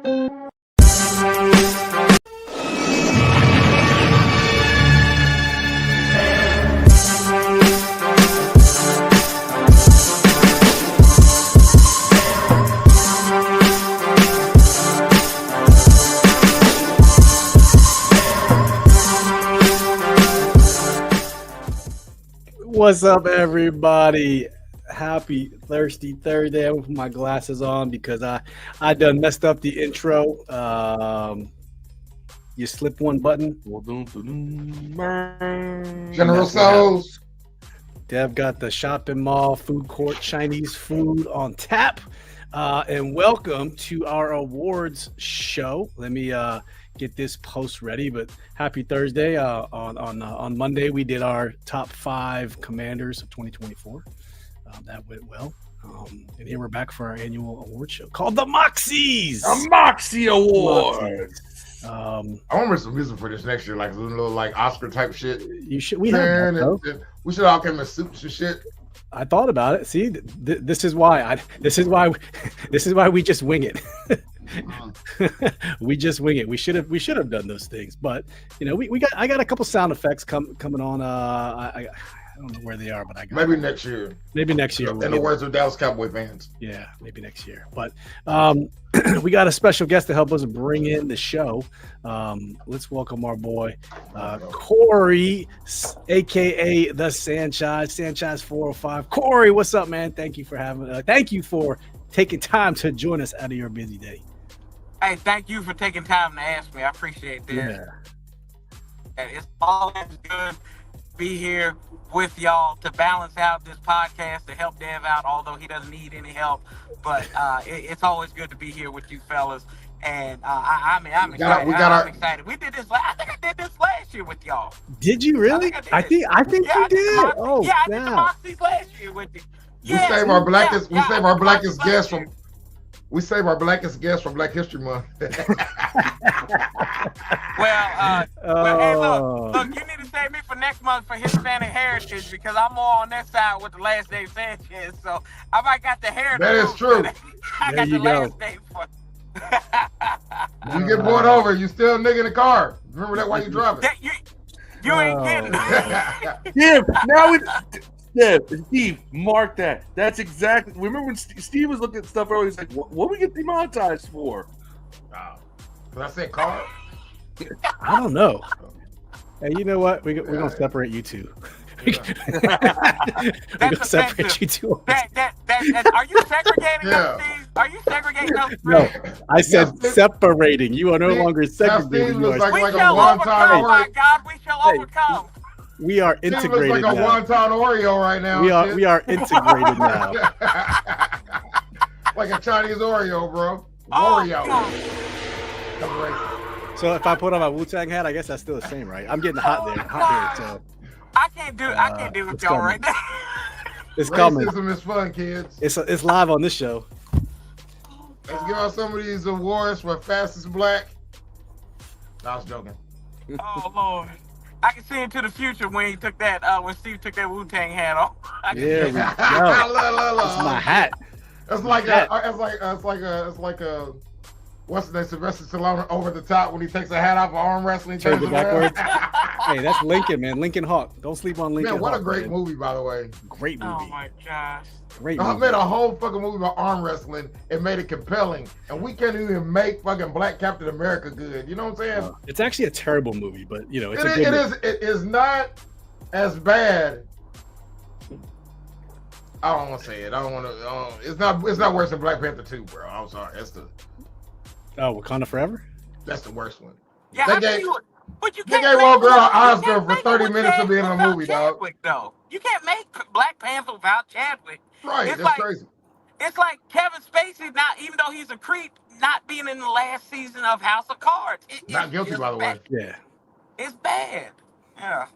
What's up, everybody? Happy Thirsty Thursday. I put my glasses on because I done messed up the intro. You slip one button. General Souls. Dev got the shopping mall food court Chinese food on tap. And welcome to our awards show. Let me get this post ready, but happy Thursday. On Monday we did our top 5 commanders of 2024. That went well. And here we're back for our annual award show called the Moxies. A Moxie Award. I remember some music for this next year, like a little like Oscar type shit. You should. We have that, we should all come in suits and shit. I thought about it. See, this is why we just wing it. We just wing it. We should have done those things, but you know, I got a couple sound effects coming on. I don't know where they are, but I got maybe next year. Maybe next year. In the words of Dallas Cowboy fans. Yeah, maybe next year. But we got a special guest to help us bring in the show. Let's welcome our boy Corey, aka the Sanchez 405. Corey, what's up, man? Thank you for taking time to join us out of your busy day. Hey, thank you for taking time to ask me. I appreciate that. Yeah. And it's always good to be here with y'all to balance out this podcast, to help Dev out, although he doesn't need any help. But it's always good to be here with you fellas. And I'm excited. I'm excited. We did this. I think I did this last year with y'all. Did you really? I think you did. Oh, yeah, I did the Moxies last year with you. We save our blackest guests from. We save our blackest guests from Black History Month. Well, hey, look, you need to save me for next month for Hispanic Heritage because I'm more on that side with the last name Sanchez. So I might got the heritage. That is true. I got the last name for. You get pulled over, you still a nigga in the car. Remember that while you driving. You ain't kidding. Yeah, now we. Yeah, Steve, mark that. That's exactly. Remember when Steve was looking at stuff earlier? He's like, "What we get demonetized for?" Did I say car? I don't know. Hey, you know what? We're gonna separate you two. We're gonna separate you two. Are you segregating them, Steve? Are you segregating them? No, I said separating. You are no longer segregating. We shall overcome, my God. We shall overcome. We are integrated now. Like a wonton Oreo right now. We are integrated now. Like a Chinese Oreo, bro. Oreo. So if I put on my Wu-Tang hat, I guess that's still the same, right? I'm getting hot there. So I can't do it with y'all right now. It's coming. Racism is fun, kids. It's live on this show. Let's give out some of these awards for fastest black. I was joking. Oh Lord. I can see into the future when he took that when Steve took that Wu-Tang hat off. Yeah, it's my hat. It's like a what's the name? Sylvester Stallone over the top when he takes a hat off for arm wrestling. Turns it backwards. Hey, that's Lincoln, man. Lincoln Hawk. Don't sleep on Lincoln. Man, what Hawk, a great movie, by the way. Great movie. Oh my gosh. Great movie. I made a whole fucking movie about arm wrestling and made it compelling, and we can't even make fucking Black Captain America good. You know what I'm saying? It's actually a terrible movie, but you know, it's It is not as bad. I don't want to say it. I don't want to. It's not worse than Black Panther 2, bro. I'm sorry. That's the. Oh, Wakanda Forever. That's the worst one. Yeah, but you can't. They gave one girl an Oscar for 30 minutes of being in a movie, dog. Though you can't make Black Panther without Chadwick. Right, that's crazy. It's like Kevin Spacey, not even though he's a creep, not being in the last season of House of Cards. Not guilty, by the way. Yeah. It's bad. Yeah.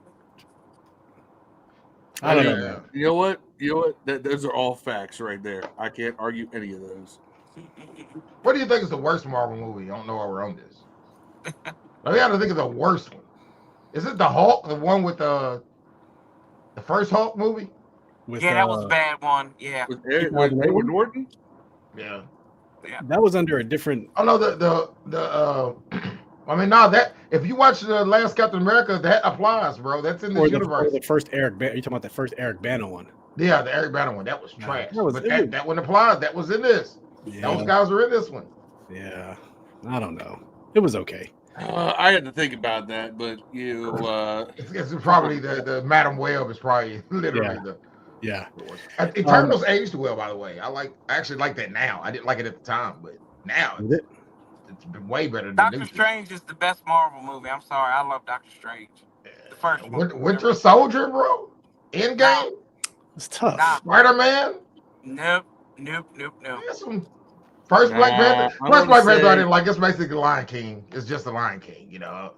I don't know. You know what? Those are all facts right there. I can't argue any of those. What do you think is the worst Marvel movie? I don't know why we're on this. I got to think of the worst one. Is it the Hulk, the one with the first Hulk movie? That was a bad one. Yeah. With Edward Norton? Yeah. Yeah. That was under a different. Oh no, I mean, no, that if you watch the last Captain America, that applies, bro. That's in this Or universe. the first Eric. You talking about the first Eric Bana one? Yeah, the Eric Banner one, that was Yeah, trash. that was- But it was- that one applies. That was in this. Yeah, Those guys are in this one. yeah. I don't know. It was okay. I had to think about that, but It's probably the Madam Web is probably literally Yeah. the. Yeah. Eternals aged well, by the way. I actually like that now. I didn't like it at the time, but now Is it? it's been way better than Doctor New Strange is the best Marvel movie. I'm sorry, I love Doctor Strange. The first one. Winter Soldier, bro. Endgame. It's tough. Nah. Spider-Man. Nope. There's some first Black Panther. I'm First gonna Black Panther I say- didn't like. It's basically Lion King. It's just the Lion King, you know.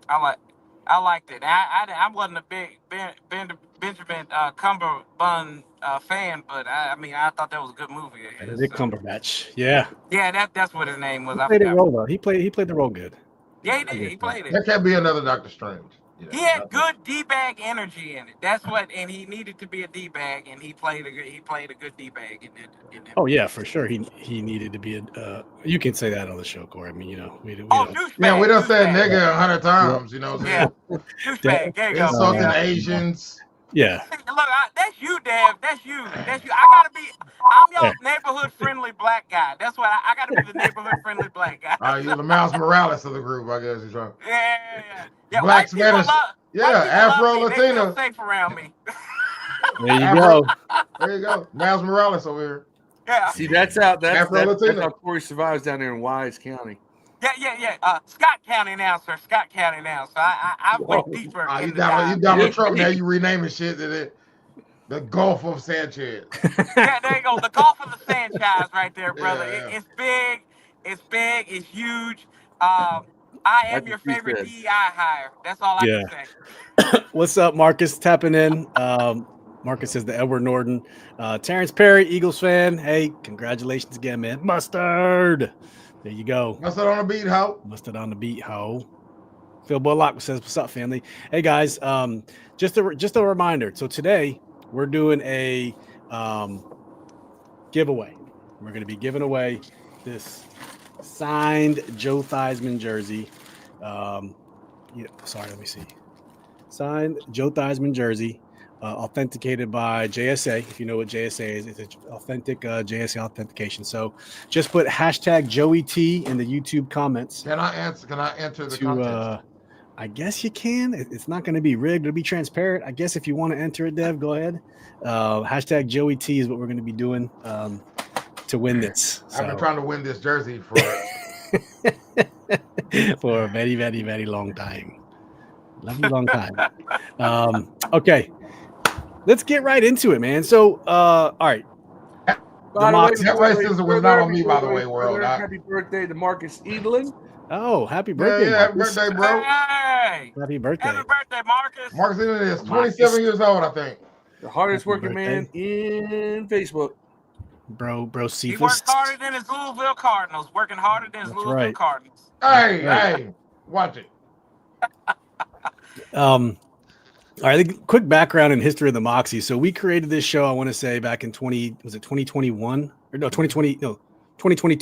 I liked it. I wasn't a big Benjamin Cumberbund fan, but I thought that was a good movie. Benedict Cumberbatch. Yeah. Yeah, that's what his name was. He I played it forgot. well though. He played the role good. Yeah, he did. He played it. There can't be another Doctor Strange. You know, He had good D-bag energy in it. That's what, and he needed to be a D-bag, and he played a good D-bag in it. Oh yeah, for sure. He needed to be a. You can say that on the show, Corey. I mean, we Oh, don't. douchebag. Yeah, we done said douchebag. nigga 100 times. You know what I'm Yeah, saying? douchebag. There you go. Insulting Yeah. Asians. Yeah. Look, that's you, Dev. That's you. I'm your neighborhood friendly black guy. That's what I gotta be, the neighborhood friendly black guy. You're the Miles Morales of the group, I guess. You're trying. Yeah. Black White people Spanish. love- Yeah, white people Afro love me. They feel Latina. safe around me. There you Afro- go. There you go. Miles Morales over here. Yeah. See, that's how Afro-Latino. Corey survives down there in Wise County. Yeah. Scott County now, sir. Scott County now. So I went deeper. You in the Donald dive. Trump. Now you renaming shit to the Gulf of Sanchez. Yeah, there you go. The Gulf of the Sanchez right there, brother. Yeah. It's big. It's big. It's huge. I am That's your what she favorite said. DEI hire. That's all I Yeah. can say. What's up, Marcus? Tapping in. Marcus says the Edward Norton. Terrence Perry, Eagles fan. Hey, congratulations again, man. Mustard. There you go. Mustard on the beat, ho. Mustard on the beat, ho. Phil Bullock says, "What's up, family?" Hey guys, just a reminder. So today we're doing a giveaway. We're going to be giving away this signed Joe Theismann jersey. Let me see. Signed Joe Theismann jersey, authenticated by JSA. If you know what JSA is, it's an authentic JSA authentication. So just put hashtag Joey T in the YouTube comments. Can I enter the contest? I guess you can. It's not going to be rigged. It'll be transparent. I guess if you want to enter it, Dev, go ahead. Hashtag Joey T is what we're going to be doing to win this. I've been trying to win this jersey for for a very, very, very long time. Lovely long time. Okay. Let's get right into it, man. So, all right. By the way, that racism was not on me, by the way, world. Happy birthday to Marcus Edlin. Oh, happy birthday, Yeah, happy Marcus. birthday, bro. Hey! Happy birthday. Happy birthday, Marcus. Marcus Eden is 27 years old, I think. The hardest Happy working man in Facebook. Bro, He Cephas. worked harder than his Louisville Cardinals. Working harder than his That's Louisville right. Cardinals. Hey, watch it. All right, quick background and history of the Moxies. So we created this show, I want to say back in 2021 or no, 2022. 2020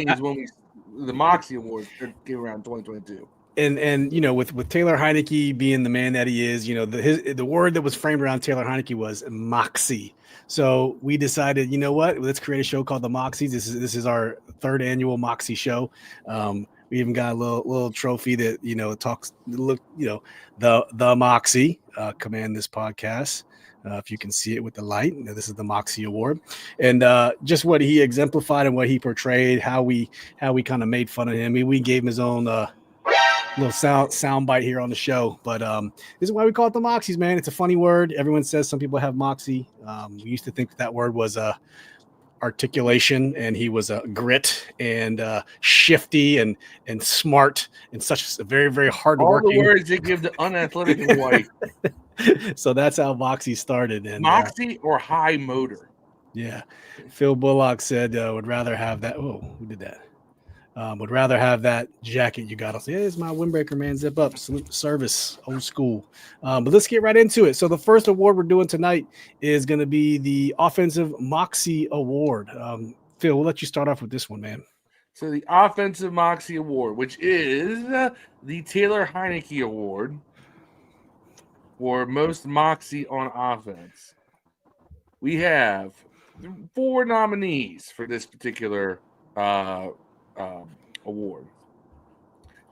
is when the Moxie Awards came around 2022. And with Taylor Heineke being the man that he is, the word that was framed around Taylor Heineke was Moxie. So we decided, you know what, let's create a show called the Moxies. This is our third annual Moxie show. We even got a little trophy that talks, the Moxie, command this podcast. If you can see it with the light, this is the Moxie Award, and just what he exemplified and what he portrayed, how we kind of made fun of him. We gave him his own little sound bite here on the show, but this is why we call it the Moxies, man. It's a funny word. Everyone says some people have Moxie. We used to think that word was articulation, and he was grit and shifty and smart and such a very, very hard All working. the words they give to unathletic and white. So that's how Moxie started. And Moxie or high motor. yeah, Phil Bullock said would rather have that. Oh, who did that? Would rather have that jacket you got. I'll say, hey, it's my windbreaker, man. Zip up, salute the service, old school. But let's get right into it. So the first award we're doing tonight is going to be the Offensive Moxie Award. Phil, we'll let you start off with this one, man. So the Offensive Moxie Award, which is the Taylor Heineke Award for most Moxie on offense. We have 4 nominees for this particular award.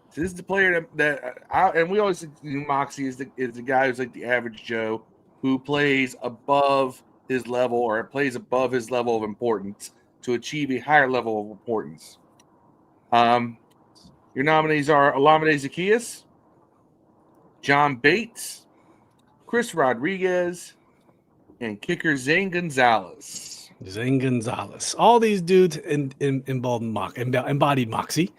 So this is the player and we always think Moxie is the guy who's like the average Joe who plays above his level or plays above his level of importance to achieve a higher level of importance. Your nominees are Olamide Zaccheaus, John Bates, Chris Rodriguez, and kicker Zane Gonzalez. Zane Gonzalez. All these dudes embodied Moxie.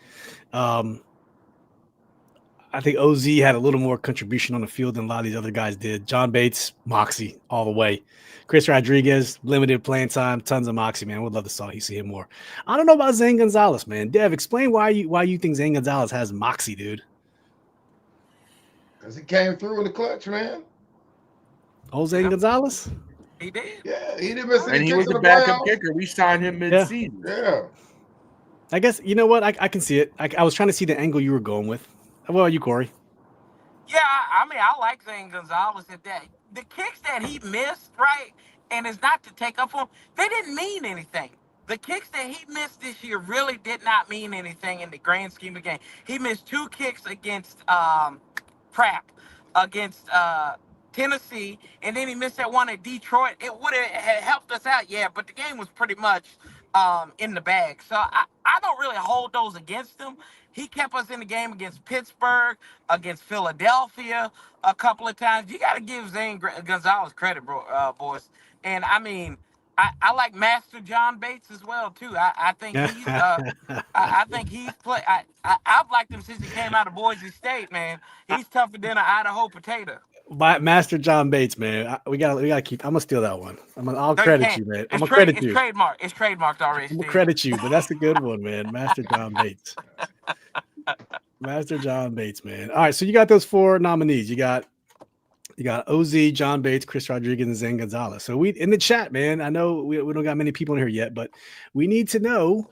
I think OZ had a little more contribution on the field than a lot of these other guys did. John Bates, Moxie, all the way. Chris Rodriguez, limited playing time, tons of Moxie, man. Would love to see him more. I don't know about Zane Gonzalez, man. Dev, explain why you think Zane Gonzalez has Moxie, dude. Because he came through in the clutch, man. Oh, Zane Gonzalez? He did. Yeah, he didn't miss any And he kicks was in a the backup playoffs. kicker. We signed him mid-season. Yeah. I guess, you know what? I can see it. I was trying to see the angle you were going with. What about you, Corey? Yeah, I mean, I like Zane Gonzalez at that. The kicks that he missed, right, and it's not to take up for him, they didn't mean anything. The kicks that he missed this year really did not mean anything in the grand scheme of the game. He missed 2 kicks against Pratt, against Tennessee, and then he missed that one at Detroit. It would have helped us out, yeah, but the game was pretty much in the bag. So I don't really hold those against him. He kept us in the game against Pittsburgh, against Philadelphia a couple of times. You got to give Zane Gonzalez credit, boys. And I mean, I like Master John Bates as well too. I think he's I think he's play. I've liked him since he came out of Boise State, man. He's tougher than an Idaho potato. Master John Bates, man. We gotta keep. I'm gonna steal that one. I'll credit you, man. I'm gonna credit you. It's trademarked already. I'm gonna credit you, but that's a good one, man. Master John Bates. Master John Bates, man. All right, so you got those 4 nominees. You got OZ, John Bates, Chris Rodriguez, and Zane Gonzalez. So we in the chat, man. I know we don't got many people in here yet, but we need to know,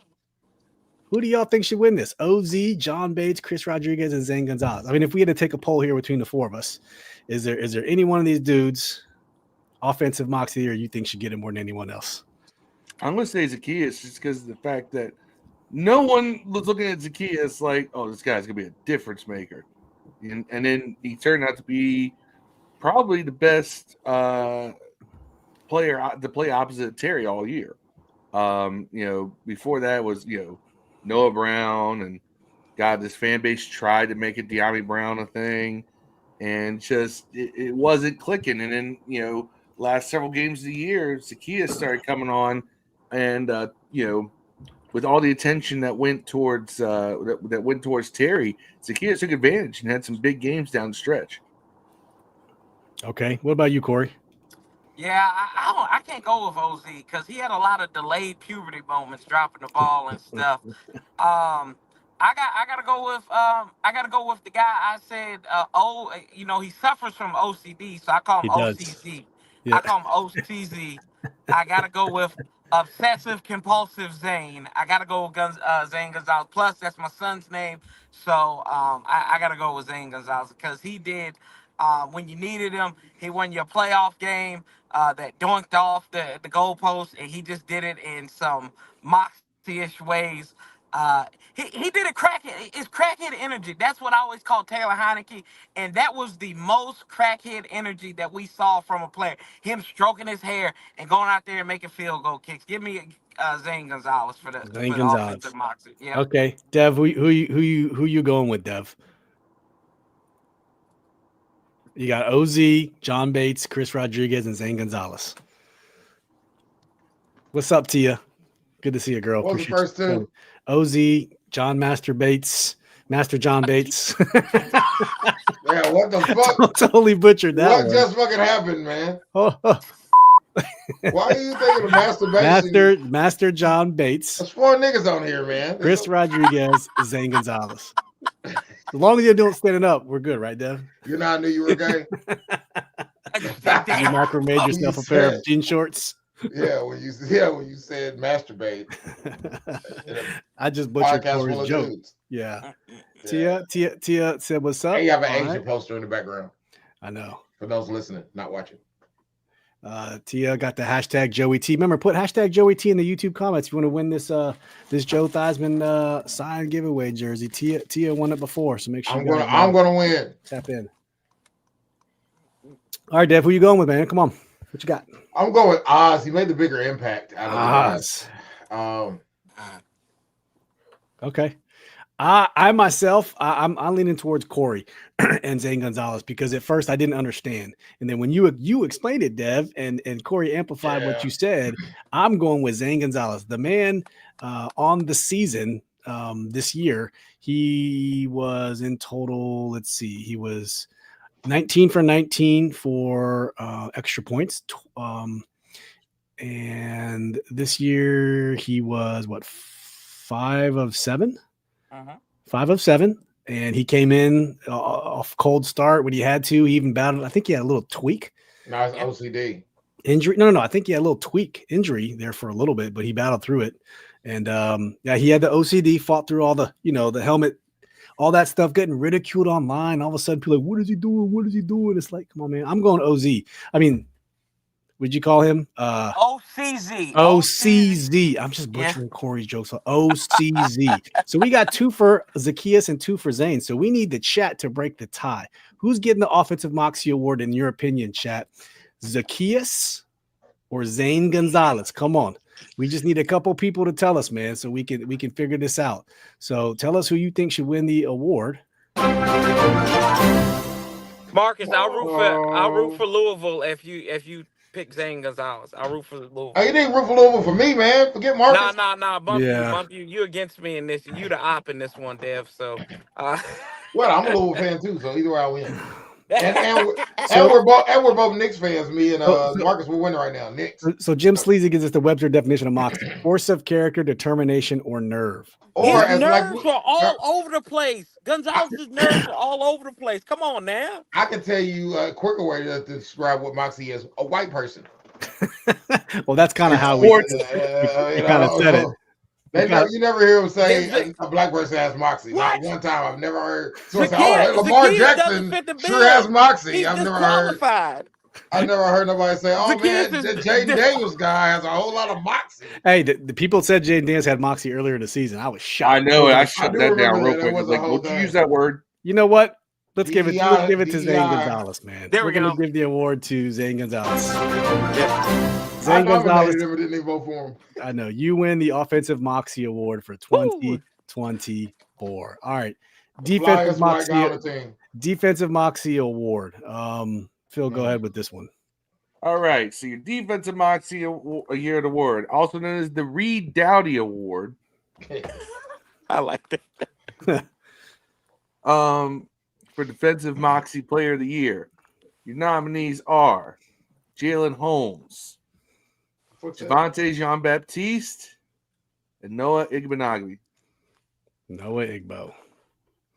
who do y'all think should win this? OZ, John Bates, Chris Rodriguez, and Zane Gonzalez. I mean, if we had to take a poll here between the 4 of us, is there any one of these dudes, offensive Moxie, or you think should get it more than anyone else? I'm going to say Zaccheaus just because of the fact that no one was looking at Zaccheaus like, oh, this guy's going to be a difference maker. And then he turned out to be probably the best player to play opposite Terry all year. Before that was, Noah Brown, and God, this fan base tried to make it De'Ami Brown a thing, and just it wasn't clicking. And then, last several games of the year, Zaccheaus started coming on, and with all the attention that went towards Terry, Zaccheaus took advantage and had some big games down the stretch. Okay, what about you, Corey? Yeah, I can't go with OZ because he had a lot of delayed puberty moments, dropping the ball and stuff. I gotta go with the guy I said. He suffers from OCD, so I call him OCZ. Yeah. I call him OCZ. I gotta go with obsessive compulsive Zane. I gotta go with Zane Gonzalez. Plus, that's my son's name, so I gotta go with Zane Gonzalez because he did. When you needed him, he won your playoff game that doinked off the goalpost, and he just did it in some Moxie-ish ways. He did it's crackhead energy. That's what I always call Taylor Heineke, and that was the most crackhead energy that we saw from a player. Him stroking his hair and going out there and making field goal kicks. Give me Zane Gonzalez for the offensive Moxie. Yeah. Okay, Dev, who you going with, Dev? You got OZ, John Bates, Chris Rodriguez, and Zane Gonzalez. What's up, Tia? Good to see you, girl. What was the first 2? OZ, Master John Bates. Yeah, what the fuck? Totally butchered that. What just fucking happened, man? Oh. Why are you thinking of masturbation? Master John Bates. There's 4 niggas on here, man. Chris Rodriguez, Zane Gonzalez. As long as you're doing standing up, we're good, right, Dev? You know, I knew you were gay. You micromade yourself a pair of jean shorts. Yeah, when you said masturbate. I just butchered Podcast Corey's full of joke. dudes. Yeah. Yeah. Tia said, "What's up?" And you have an All Asian right. poster in the background I know. for those listening, not watching. Tia got the hashtag Joey T. Remember, put hashtag Joey T in the YouTube comments if you want to win this Joe Theismann signed giveaway jersey. Tia won it before, so make sure I'm gonna win. Tap in. All right, Dev, who you going with, man? Come on, what you got? I'm going with Oz. He made the bigger impact out of Oz. the guys. Okay. I myself, I'm leaning towards Corey and Zane Gonzalez because at first I didn't understand, and then when you explained it, Dev, and Corey amplified what you said, I'm going with Zane Gonzalez, the man on the season this year. He was in total. Let's see, he was 19 for 19 for extra points, and this year he was what 5 of 7. 5 of 7, and he came in off cold start when he had to. He even battled. I think he had a little tweak. No, it's OCD Injury. No. I think he had a little tweak injury there for a little bit, but he battled through it. And he had the OCD, fought through all the, the helmet, all that stuff, getting ridiculed online. All of a sudden, people are like, what is he doing? What is he doing? It's like, come on, man. I'm going OZ. I mean, would you call him OCZ? OCZ. I'm just butchering Corey's jokes. So OCZ. So we got 2 for Zacchaeus and 2 for Zane. So we need the chat to break the tie. Who's getting the Offensive Moxie Award in your opinion, chat? Zacchaeus or Zane Gonzalez? Come on. We just need a couple people to tell us, man, so we can figure this out. So tell us who you think should win the award. Marcus, I'll root for Louisville if you pick Zane Gonzalez. I'll root for Louisville. Oh, you didn't root for Louisville for me, man. Forget Marcus. Nah. Bump you. You against me in this. You the op in this one, Dev. So, well, I'm a Louisville fan too. So either way, I win. And we're both Knicks fans. Me and Marcus, we're winning right now. Knicks. So Jim Sleazy gives us the Webster definition of moxie: force of character, determination, or nerve. Or his nerves were all over the place. Gonzalez's nerves are all over the place. Come on now. I can tell you a quicker way to describe what moxie is: a white person. Well, that's kind of how we kind of said it. You never hear him say a black person has moxie. Not one time. I've never heard someone say, Lamar Jackson sure has moxie. I've never heard nobody say, oh, man, Jaden Daniels guy has a whole lot of moxie. Hey, the people said Jaden Daniels had moxie earlier in the season. I was shocked. I know. I shut that down real quick. Like, would you use that word? You know what? Let's give it to Zane Gonzalez, man. We're going to give the award to Zane Gonzalez. Zane Gonzalez. Didn't vote for him. I know. You win the Offensive Moxie Award for 2024. All right. Defensive Moxie Award. Phil, go ahead with this one. All right. So your Defensive Moxie Year Award, also known as the Reed Dowdy Award. I like that. For Defensive Moxie Player of the Year, your nominees are Jalen Holmes, Javonte Jean-Baptiste, and Noah Igbenogany. Noah Igbo.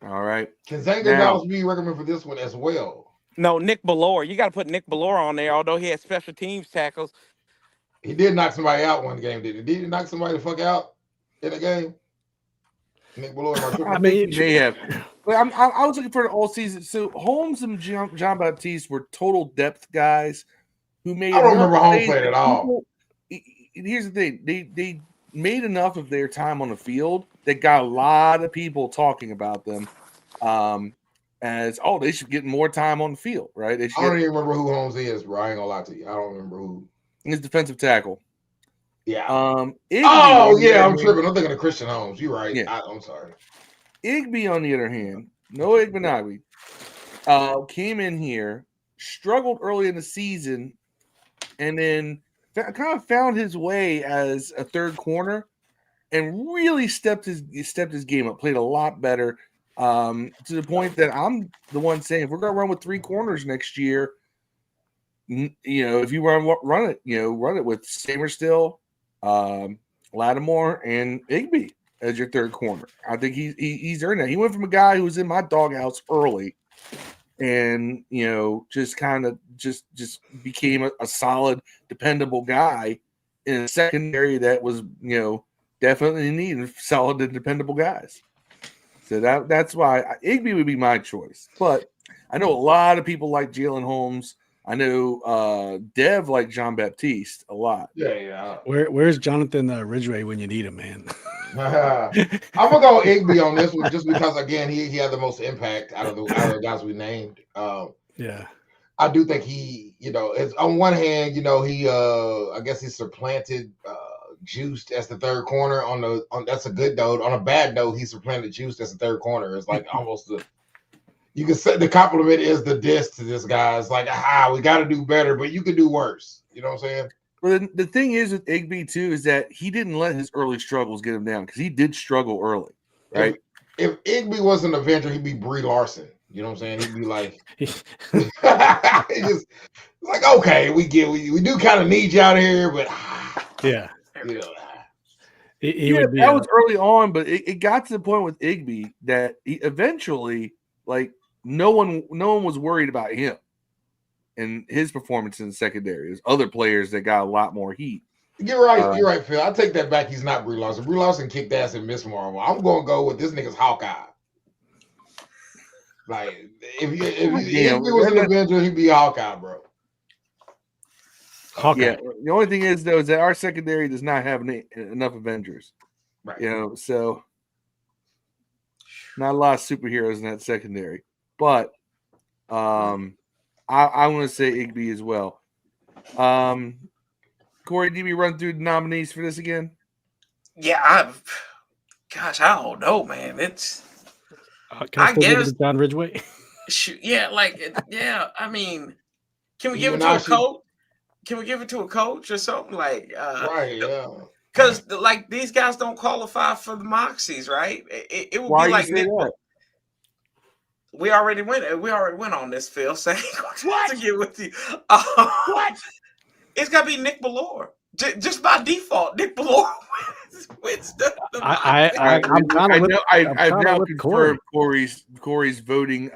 All right. Can Zane Gonzalez be recommended for this one as well? No, Nick Ballore. You got to put Nick Ballore on there, although he had special teams tackles. He did knock somebody out one game, did he? Did he knock somebody the fuck out in a game? Nick Ballore. I mean, they have. But I was looking for it all season. So Holmes and Jean-Baptiste were total depth guys who made. I don't remember Holmes playing at all. Here's the thing: they made enough of their time on the field that got a lot of people talking about them. As they should get more time on the field, right? I don't even remember who Holmes is, bro. I ain't gonna lie to you. I don't remember who. He's defensive tackle. Yeah. I'm tripping. I'm thinking of Christian Holmes. You're right. Yeah. I'm sorry. Igby, on the other hand, Noah Igbenogany, came in here, struggled early in the season, and then kind of found his way as a third corner, and really stepped his game up. Played a lot better, to the point that I'm the one saying, if we're going to run with 3 corners next year, if you run it with Samerstill, Lattimore, and Igby as your third corner. I think he's earned that. He went from a guy who was in my doghouse early, and just kind of just became a solid, dependable guy in a secondary that was, definitely needing solid and dependable guys. So that's why Igby would be my choice. But I know a lot of people like Jalen Holmes. I know Dev like Jean Baptiste a lot. Yeah. Where's Jonathan Ridgway when you need him, man? I'm gonna go Igby on this one just because again he had the most impact out of the guys we named. Yeah. I do think he, it's on one hand, he I guess he supplanted Juiced as the third corner on that's a good note. On a bad note, he supplanted Juiced as the third corner. It's like almost you can say the compliment is the diss to this guy. It's like, we got to do better, but you could do worse. You know what I'm saying? Well, the thing is with Igby too is that he didn't let his early struggles get him down because he did struggle early, right? If Igby was an Avenger, he'd be Brie Larson. You know what I'm saying? He'd be like, just like, okay, we do kind of need you out here, but yeah. He would be, that was early on, but it got to the point with Igby that he eventually, like, no one was worried about him and his performance in the secondary. There's other players that got a lot more heat. You're right, Phil. I take that back. He's not Brie Larson. Brie Larson kicked ass in Miss Marvel. I'm going to go with this nigga's Hawkeye. Like, if he was an Avenger, he'd be Hawkeye, bro. Hawkeye. Yeah. The only thing is, though, is that our secondary does not have enough Avengers. Right. So not a lot of superheroes in that secondary. But I'm going to say Igby as well. Corey, did we run through the nominees for this again? Yeah, I don't know, man. It's I guess John Ridgway. I mean, can we give it to a coach? Can we give it to a coach or something like? Right, yeah. Because like these guys don't qualify for the Moxies, right? It would be like Nick. We already went. We already went on this, Phil. Saying what to get with you? What? It's got to be Nick Ballore. Just by default, Nick Ballore wins the I've now confirmed Corey's voting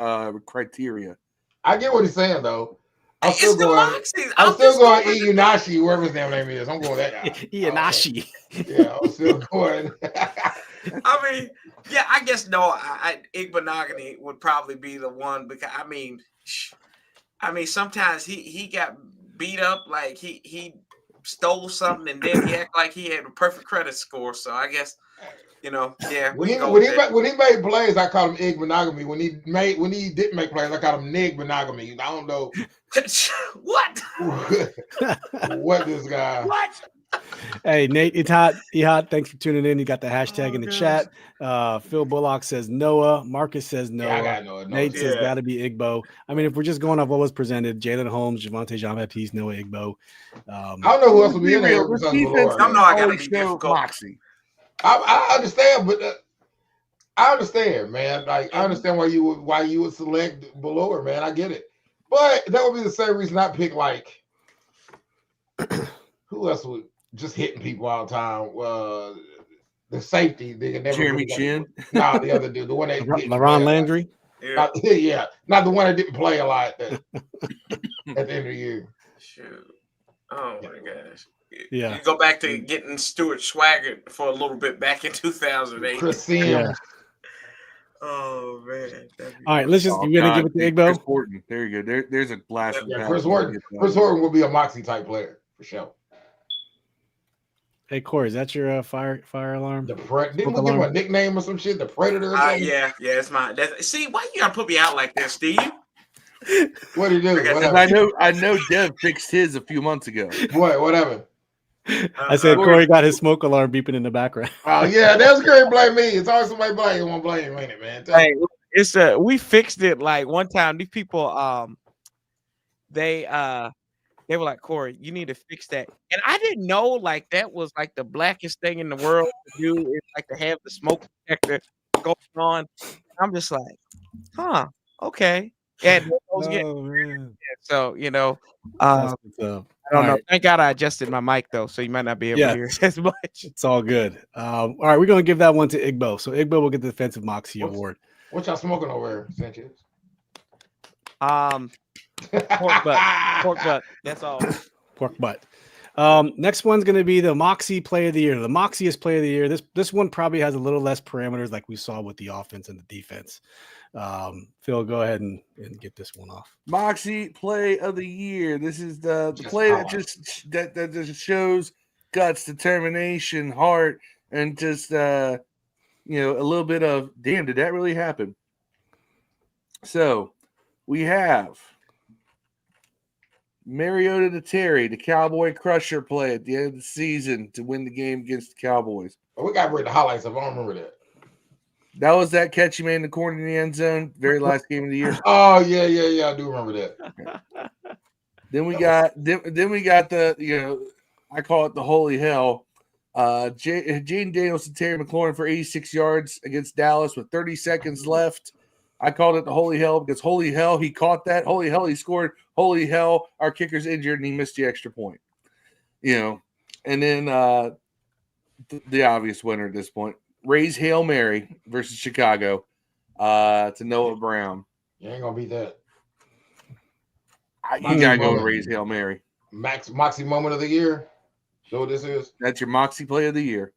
criteria. I get what he's saying though. I'm still going Iunashi, whoever his damn name is. I'm going that guy. Iunashi. Yeah, I'm still going. I mean, yeah, I guess no. Igbenogany would probably be the one because I mean, sometimes he got beat up like he stole something and then he act like he had a perfect credit score. So I guess yeah. When he made plays, I called him Igbenogamy. When he didn't make plays, I called him Nigbenogamy. I don't know what what this guy. What? Hey, Nate, it's hot. Thanks for tuning in. You got the hashtag in the chat. Phil Bullock says Noah. Marcus says Noah. Yeah, I got Noah. Nate says got to be Igbo. I mean, if we're just going off what was presented, Jalen Holmes, Javonte Jean-Baptiste, Noah Igbo. I don't know who else would be in there. I got to be difficult. Moxie. I understand, but I understand, man. Like I understand why you would select Ballore, man. I get it, but that would be the same reason I pick like who else would just hitting people all the time. The safety, they never. Jeremy Chin. Nah, the other dude, the one that LaRon Landry. Not the one that didn't play a lot at the end of the year. Shoot. Oh my gosh. Yeah. You go back to getting Stuart Swaggart for a little bit back in 2008. Chris Sims. Yeah. Oh man. All right, let's just give it to Igbo. Chris Horton. There you go. There's a blast. Yeah, Chris Horton will be a Moxie type player for sure. Hey Corey, is that your fire alarm? Didn't we give him a nickname or some shit? The Predator. Yeah, it's mine. See, why you gotta put me out like this, Steve? What did he do? I know Dev fixed his a few months ago. Whatever. I said Corey got his smoke alarm beeping in the background. Oh yeah, that's great. Blame me. It's always somebody blame you. Won't blame you, ain't it, man? Hey, it's we fixed it like one time. These people they were like, Corey, you need to fix that. And I didn't know like that was like the blackest thing in the world to do is like to have the smoke detector going on. I'm just like, okay. And so I don't know. Thank God I adjusted my mic though, so you might not be able to hear as much. It's all good. All right, we're gonna give that one to Igbo. So Igbo will get the Defensive Moxie Award. What y'all smoking over, Sanchez? Pork butt. That's all. Pork butt. Next one's going to be the Moxie Play of the Year. The Moxiest Play of the Year. This one probably has a little less parameters, like we saw with the offense and the defense. Phil, go ahead and get this one off. Moxie Play of the Year. This is the play that just shows guts, determination, heart, and just a little bit of damn. Did that really happen? So we have Mariota to Terry, the Cowboy Crusher play at the end of the season to win the game against the Cowboys. Oh, we got rid of the highlights of. I don't remember that. That was that catch he made in the corner in the end zone, very last game of the year. Oh yeah. I do remember that. Then we got the I call it the holy hell. Jaden Daniels and Terry McLaurin for 86 yards against Dallas with 30 seconds left. I called it the holy hell because holy hell he caught that. Holy hell he scored. Holy hell our kicker's injured and he missed the extra point. And then the obvious winner at this point, Ray's Hail Mary versus Chicago to Noah Brown. You ain't gonna beat that. You gotta go with Ray's Hail Mary. Moxie moment of the year. So what this is? That's your Moxie Play of the Year.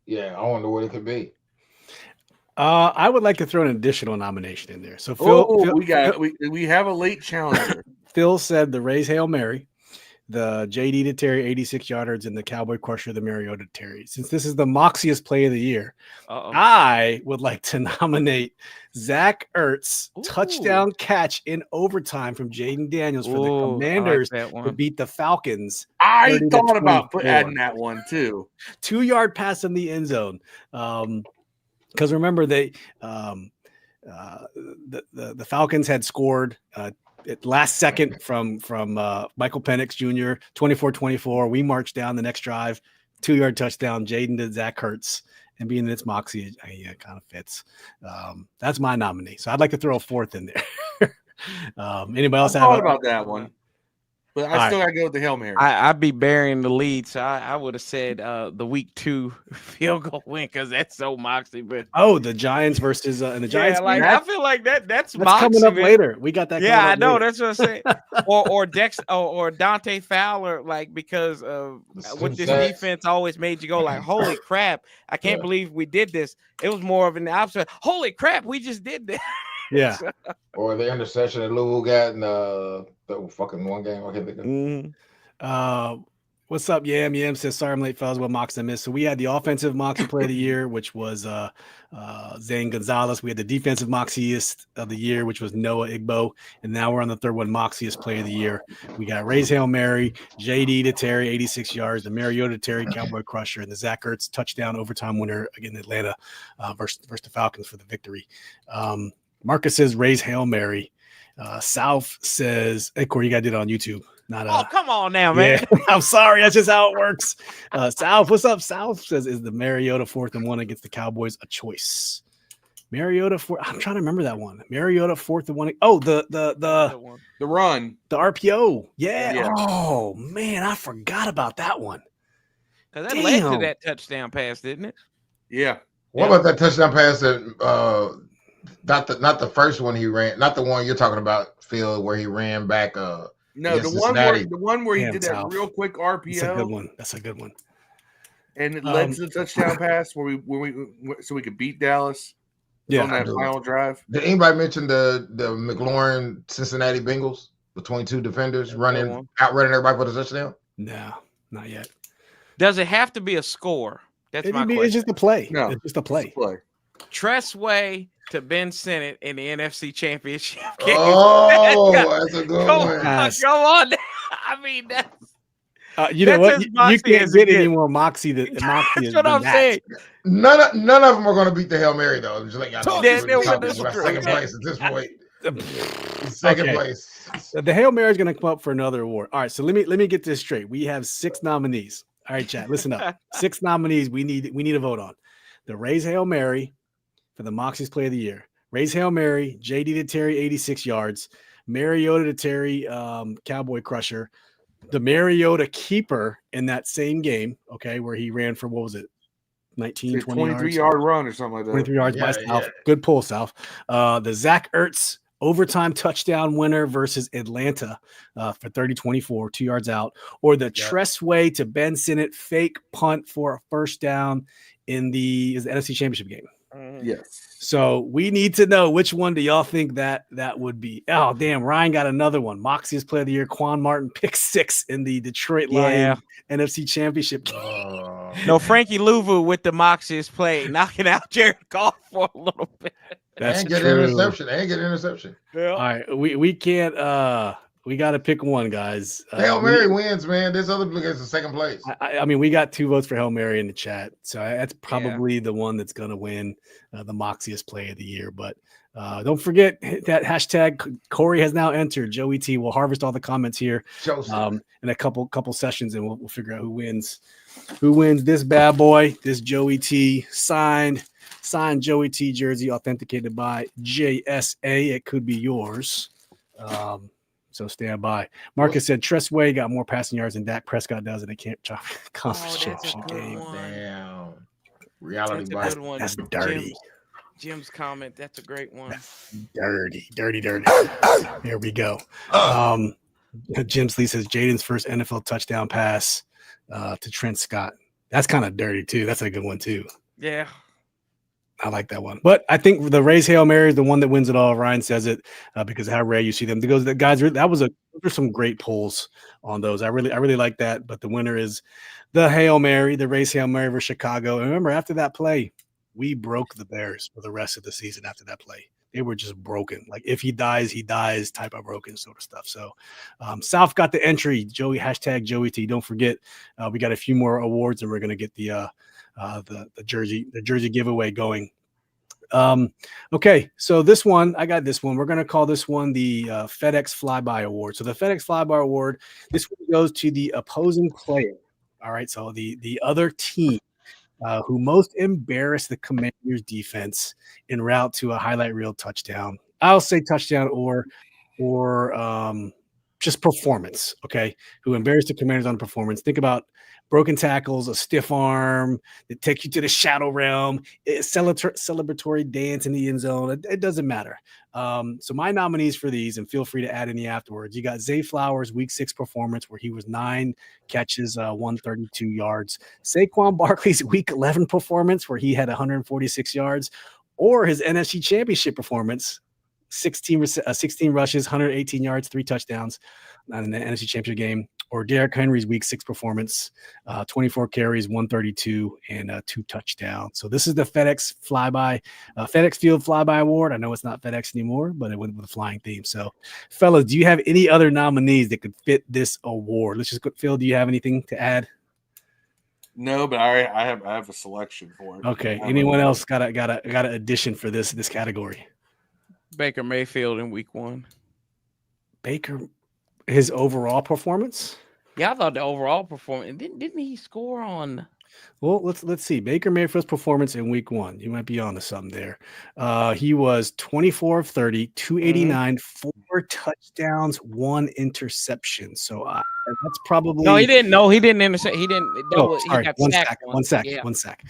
Yeah, I wonder what it could be. I would like to throw an additional nomination in there. So Phil, we have a late challenger. Phil said the Rays Hail Mary, the JD to Terry 86 yarders, and the Cowboy Crusher, the Mariota to Terry. Since this is the Moxiest Play of the Year, I would like to nominate Zach Ertz touchdown catch in overtime from Jaden Daniels for the Commanders to beat the Falcons. I thought about adding that one too. 2-yard pass in the end zone. Because remember, the Falcons had scored at last second from Michael Penix Jr. 24-24. We marched down the next drive, 2-yard touchdown. Jaden to Zach Ertz, and being that it's Moxie, it kind of fits. That's my nominee. So I'd like to throw a fourth in there. Anybody else thought about that one? But I still got to go with the Hail Mary. I'd be burying the lead, so I would have said the week 2 field goal win because that's so Moxie. But the Giants versus and the Giants. I feel like that's Moxie, coming up later. We got that. Yeah, I know. Later. That's what I'm saying. or Dex or Dante Fowler, because with this defense always made you go like, holy crap! I can't believe we did this. It was more of an opposite. Holy crap! We just did this. Yeah. Or the interception that Louisville got in the fucking one game. I can't think of. What's up, Yam? Yam says, sorry I'm late, fellas. What Moxie I missed? So we had the offensive Moxie Play of the Year, which was Zane Gonzalez. We had the defensive Moxiest of the Year, which was Noah Igbo. And now we're on the third one, Moxiest Play of the Year. We got Ray's Hail Mary, JD to Terry, 86 yards, the Mariota to Terry, Cowboy Crusher, and the Zach Ertz touchdown overtime winner against Atlanta versus the Falcons for the victory. Marcus says Ray's Hail Mary. South says, hey, Corey, you got to do it on YouTube. Come on now, man. Yeah, I'm sorry. That's just how it works. South, what's up? South says, is the Mariota 4th and 1 against the Cowboys a choice? Mariota 4. I'm trying to remember that one. Mariota 4th and 1. Oh, the run. The RPO. Yeah. Oh, man. I forgot about that one. Because that led to that touchdown pass, didn't it? Yeah. What about that touchdown pass that not the first one he ran, not the one you're talking about, Phil, where he ran back no, the one where he did that real quick RPO. That's a good one. That's a good one. And it led to the touchdown pass where we could beat Dallas. Yeah, on that final drive. Did anybody mention the McLaurin Cincinnati Bengals, the 22 defenders outrunning everybody for the touchdown? No, not yet. Does it have to be a score? That's my question. It's just a play. No, it's just a play. Tressway to Ben Sinnott in the NFC Championship game. Oh, that's a good one. Go on. I mean, that's you know what? You can't get any more Moxie. That's what I'm saying. None of them are going to beat the Hail Mary, though. Just like y'all know, second place at this point. Second place. The Hail Mary is going to come up for another award. All right, so let me get this straight. We have 6 nominees. All right, chat, listen up. 6 nominees we need to vote on. The Rays Hail Mary for the Moxies Play of the Year. Rays Hail Mary, JD to Terry, 86 yards. Mariota to Terry, Cowboy Crusher. The Mariota keeper in that same game, okay, where he ran for, what was it, 19, 20 yards? 23-yard run or something like that. 23 yards by South. Good pull, South. The Zach Ertz overtime touchdown winner versus Atlanta for 30-24, 2 yards out, or the Tressway to Ben Sinnott fake punt for a first down in the NFC Championship game. Yes. So we need to know which one do y'all think that would be. Oh, damn. Ryan got another one. Moxies Player of the Year, Quan Martin, pick 6 in the Detroit Lions NFC Championship game. No, Frankie Louvu with the Moxies play, knocking out Jared Goff for a little bit. That's and get true. interception. Yeah. All right. We can't we got to pick one, guys. Hail Mary wins, man. This other gets the second place. I mean, we got 2 votes for Hail Mary in the chat. So that's probably the one that's going to win the Moxiest Play of the Year. But don't forget that hashtag Corey has now entered. Joey T. We'll harvest all the comments here in a couple sessions, and we'll figure out who wins. Who wins this bad boy, this Joey T. Signed Joey T. jersey, authenticated by JSA. It could be yours. So stand by. Marcus said Tressway got more passing yards than Dak Prescott does in a conference championship game. Damn. Reality bias. That's dirty. Jim's comment. That's a great one. Dirty. Here we go. Jim Lee says Jaden's first NFL touchdown pass to Trent Scott. That's kind of dirty too. That's a good one too. Yeah. I like that one. But I think the Rays Hail Mary is the one that wins it all. Ryan says it because of how rare you see them. Those guys, those are some great polls on those. I really like that. But the winner is the Hail Mary, the Rays Hail Mary versus Chicago. And remember, after that play, we broke the Bears for the rest of the season after that play. They were just broken. Like, if he dies type of broken sort of stuff. So South got the entry. Joey, hashtag Joey T. Don't forget, we got a few more awards, and we're going to get the jersey giveaway going. Okay, so I got this one. We're going to call this one the FedEx Flyby Award. So the FedEx Flyby Award, this one goes to the opposing player. All right, so the other team who most embarrassed the Commanders defense en route to a highlight reel touchdown. I'll say touchdown or just performance. Okay, who embarrassed the Commanders on performance. Think about broken tackles, a stiff arm that take you to the shadow realm, celebratory dance in the end zone. It doesn't matter. So my nominees for these, and feel free to add any afterwards. You got Zay Flowers' Week 6 performance where he was 9 catches, 132 yards. Saquon Barkley's Week 11 performance where he had 146 yards, or his NFC Championship performance, 16 rushes, 118 yards, 3 touchdowns in the NFC Championship game. Or Derrick Henry's Week 6 performance, 24 carries, 132, and 2 touchdowns. So this is the FedEx Field Flyby Award. I know it's not FedEx anymore, but it went with a flying theme. So, fellas, do you have any other nominees that could fit this award? Let's just go. Phil, do you have anything to add? No, but I have a selection for it. Okay. Anyone else got an addition for this category? Baker Mayfield in Week 1. Baker. His overall performance? Yeah, I thought the overall performance. Didn't he score on? Well, let's see. Baker Mayfield's performance in Week 1. You might be on to something there. He was 24 of 30, 289, 4 touchdowns, 1 interception. So that's probably no. He didn't. No, he didn't intercept. He didn't. Sorry. He got One sack.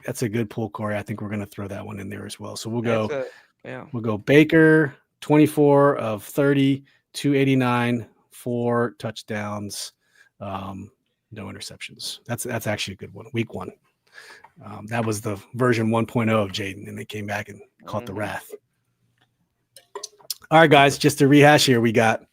That's a good pull, Corey. I think we're going to throw that one in there as well. So we'll go. We'll go Baker, 24 of 30. 289, 4 touchdowns, no interceptions. That's actually a good one. Week 1. That was the version 1.0 of Jaden, and they came back and caught the wrath. All right, guys, just to rehash here, we got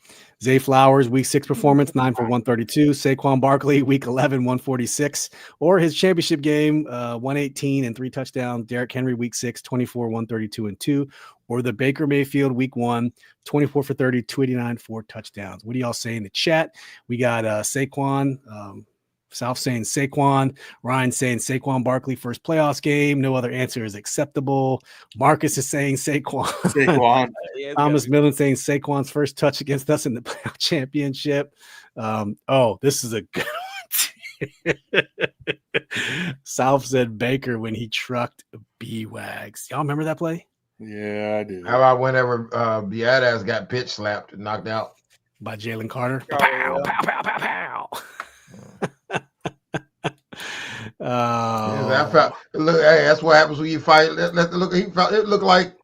Zay Flowers, Week 6 performance, 9 for 132. Saquon Barkley, Week 11, 146. Or his championship game, 118 and 3 touchdowns. Derrick Henry, Week 6, 24, 132 and 2. Or the Baker Mayfield, Week 1, 24 for 30, 289, 4 touchdowns. What do y'all say in the chat? We got Saquon, South saying Saquon, Ryan saying Saquon Barkley first playoffs game. No other answer is acceptable. Marcus is saying Saquon. Thomas Millen saying Saquon's first touch against us in the playoff championship. This is a good one. South said Baker when he trucked B-Wags. Y'all remember that play? Yeah, I do. How about whenever Biadasz got pitch slapped and knocked out by Jalen Carter? Pow. I felt. Look, hey, that's what happens when you fight. It looked like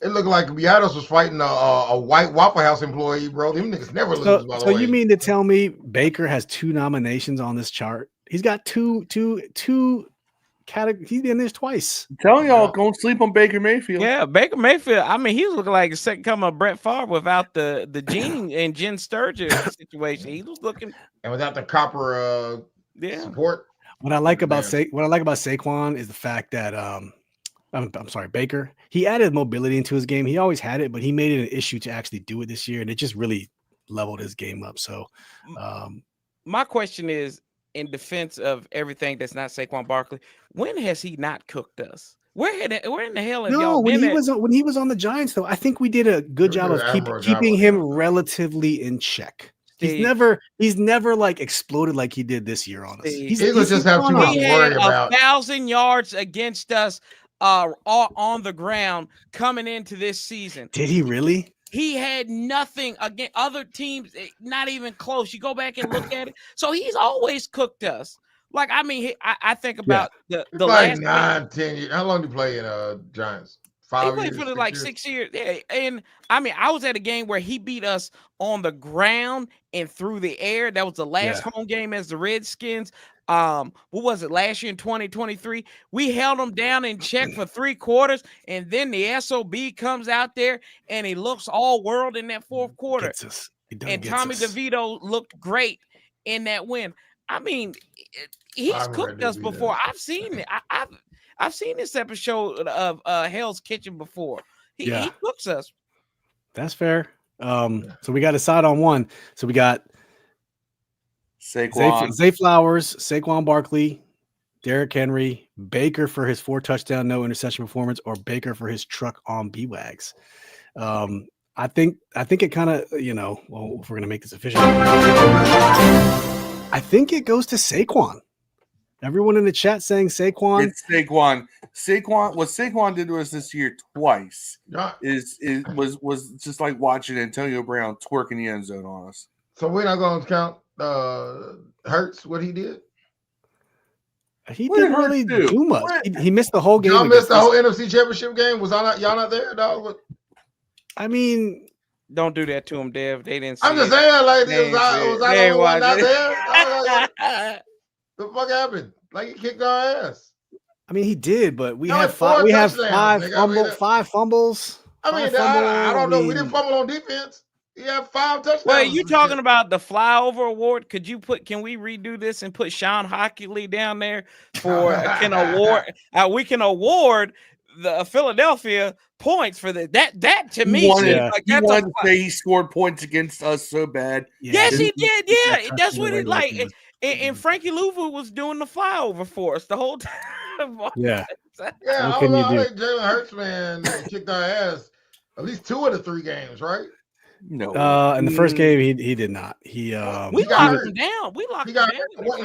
It looked like Beatos was fighting a white Waffle House employee, bro. Them niggas never lose, by the way. So you mean to tell me Baker has 2 nominations on this chart? He's got two categories. He's been there twice. I'm telling y'all, don't sleep on Baker Mayfield. Yeah, Baker Mayfield. I mean, he's looking like a second coming of Brett Favre without the Gene and Jen Sturgis situation. He was looking, and without the copper support. What I like about Saquon is the fact that I'm sorry, Baker. He added mobility into his game. He always had it, but he made it an issue to actually do it this year, and it just really leveled his game up. So, my question is, in defense of everything that's not Saquon Barkley, when has he not cooked us? Where in the hell have y'all been? When he was on the Giants, though, I think we did a good job of keeping him relatively in check. He's never like exploded like he did this year on us. He just have too much to worry about. 1,000 yards against us on the ground coming into this season. Did he really? He had nothing against other teams, not even close. You go back and look at it. So he's always cooked us. Like, I mean, I think about the like last 9-10 years. How long did he play in Giants? 5 years? He played for like 6 years. Yeah, and I mean, I was at a game where he beat us on the ground and through the air. That was the last home game as the Redskins. What was it, last year in 2023? We held him down in check for 3 quarters, and then the SOB comes out there and he looks all world in that 4th quarter. And Tommy DeVito looked great in that win. I mean, he's cooked us before. I've seen it. I've seen this episode of Hell's Kitchen before. He cooks us. That's fair. So we got to decide on one. So we got Saquon. Zay Flowers, Saquon Barkley, Derrick Henry, Baker for his 4 touchdown, no interception performance, or Baker for his truck on B-Wags. I think it kind of, well, if we're going to make this official, I think it goes to Saquon. Everyone in the chat saying Saquon. It's Saquon. What Saquon did to us this year twice was just like watching Antonio Brown twerk in the end zone on us. So we're not going to count Hurts, what he did? He didn't really do much. He missed the whole game. Y'all missed the whole NFC Championship game. Was y'all not there, dog? I mean, don't do that to him, Dev. They didn't see I'm just saying, like, was I the one not there? The fuck happened? Like, he kicked our ass. I mean, he did, but we have 5 fumbles. I mean, I don't know. We didn't fumble on defense. He had 5 touchdowns. Well, you talking about the flyover award? Can we redo this and put Sean Hockley down there for an award? We can award the Philadelphia points for that to me. He wanted to say he scored points against us so bad. Yes, he did. Yeah, that's what it like. And Frankie Louvu was doing the flyover for us the whole time. Yeah. I think Jalen Hurts, man, kicked our ass at least 2 of the 3 games, right? No. In the first game, he did not. We locked him down. We locked him down.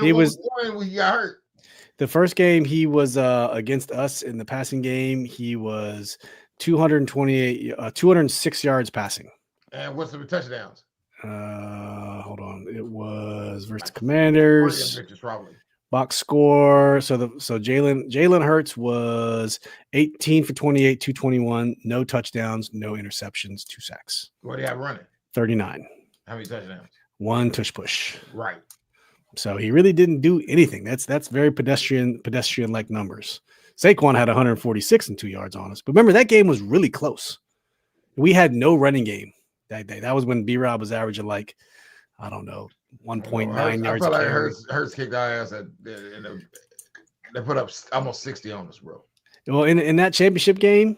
He got hurt. The first game he was against us in the passing game. He was 206 yards passing. And what's the touchdowns? Hold on. It was versus Commanders. Probably. Box score. So Jalen Hurts was 18 for 28, 221, no touchdowns, no interceptions, 2 sacks. What do you have running? 39. How many touchdowns? 1 tush push. Right. So he really didn't do anything. That's very pedestrian-like numbers. Saquon had 146 and 2 yards on us. But remember, that game was really close. We had no running game that day. That was when B-Rob was averaging 1.9 yards. I feel like Hurts kicked our ass. They put up almost 60 on us, bro. Well, in that championship game,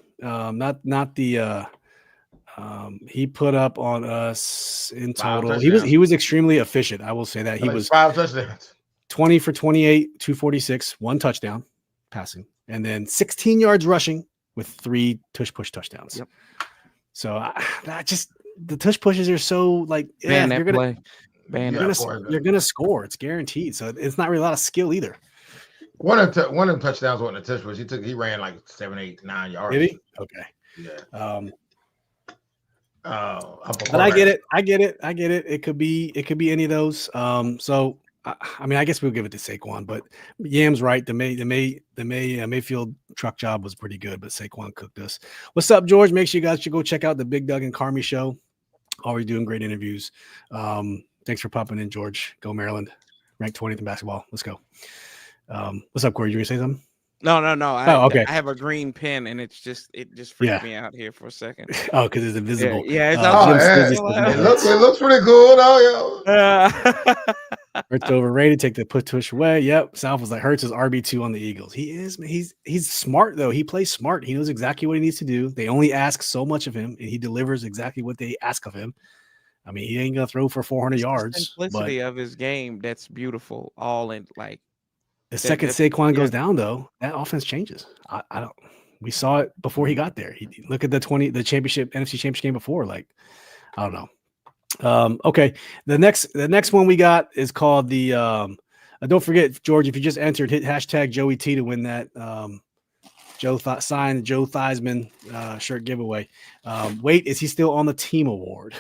he put up on us in total. He was extremely efficient. I will say that he was 5 touchdowns, 20 for 28, 246, 1 touchdown passing, and then 16 yards rushing with 3 tush push touchdowns. Yep. So the tush pushes are so you're gonna score. It's guaranteed. So it's not really a lot of skill either. One of them touchdowns wasn't a tush push. He ran like 7, 8, 9 yards. Did he? Okay. Yeah. But I get it. It could be any of those. So I mean, I guess we'll give it to Saquon, but Yam's right. The Mayfield truck job was pretty good, but Saquon cooked us. What's up, George? Make sure you guys should go check out the Big Doug and Carmi show. Always doing great interviews. Thanks for popping in, George. Go Maryland. Ranked 20th in basketball. Let's go. What's up, Corey? You gonna say something? No. Okay. I have a green pen, and it just freaked me out here for a second. Oh, because it's invisible. Yeah. It looks pretty cool, though. Hurts overrated. Take the push away. Yep. South was like Hurts is RB2 on the Eagles. He is. He's smart though. He plays smart. He knows exactly what he needs to do. They only ask so much of him, and he delivers exactly what they ask of him. I mean, he ain't gonna throw for 400 yards. The simplicity of his game, that's beautiful. All in like. The second Saquon goes down, though, that offense changes. I don't. We saw it before he got there. Look at the NFC Championship game before. Like, I don't know. Okay, the next one we got is called the. Don't forget, George, if you just entered, hit hashtag Joey T to win that signed Joe Theismann shirt giveaway. Wait, is he still on the team award?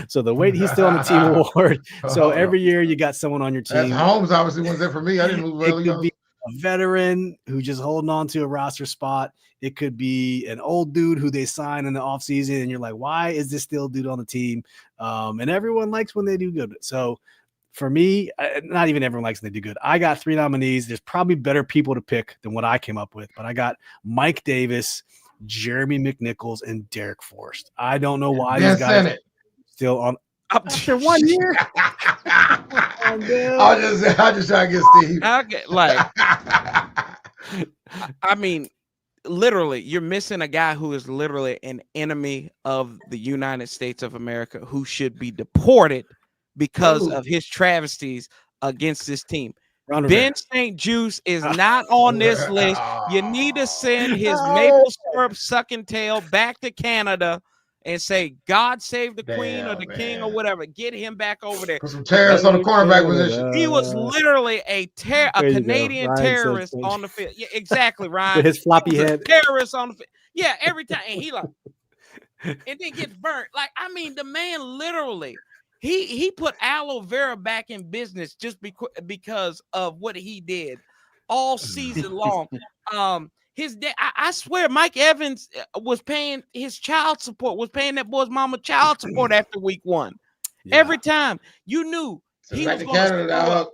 So he's still on the team award. So every year you got someone on your team. Holmes obviously was there for me. I didn't really It could be a veteran who just holding on to a roster spot. It could be an old dude who they sign in the offseason, and you're like, why is this still dude on the team? And everyone likes when they do good. So for me, not even everyone likes when they do good. I got 3 nominees. There's probably better people to pick than what I came up with, but I got Mike Davis, Jeremy McNichols, and Derek Forrest. I don't know why these guys are still on after 1 year. I'll just try to get Steve. I mean, literally, you're missing a guy who is literally an enemy of the United States of America who should be deported because of his travesties against this team. Ben St. Juice is not on this list. You need to send his maple syrup sucking tail back to Canada and say, God save the queen or the king or whatever. Get him back over there. Put some terrorists on the cornerback position. He was literally a Canadian terrorist on the field. Yeah, exactly, Ryan. With his floppy head. Terrorist on the field. Yeah, every time. And he like, and then gets burnt. Like, I mean, the man literally, he put aloe vera back in business just because of what he did all season long. His dad, I swear, Mike Evans was paying his child support, was paying that boy's mama child support after week 1. Yeah. Every time you knew he was going to.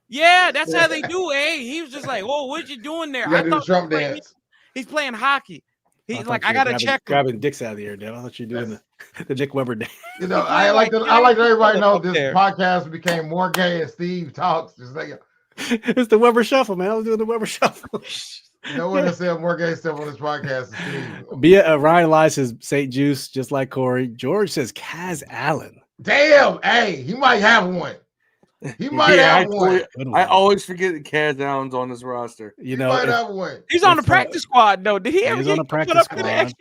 Yeah, that's how they do. Hey, he was just like, "Whoa, what you doing there?" I thought Trump dance. He's playing hockey. He's like, I got to check. Grabbing dicks out of the air, Dave. I thought you were doing the Dick Weber dance. You know, I like everybody to know this podcast became more gay as Steve talks. Just like it's the Weber Shuffle, man. I was doing the Weber Shuffle. No one has said more gay stuff on this podcast. Ryan Elias says St. Juice, just like Corey. George says Kaz Allen. Damn, hey, he might have one. He might have one. I always forget that Kaz Allen's on this roster. He might have one. He's on the practice squad, though. Did he ever get on the practice squad?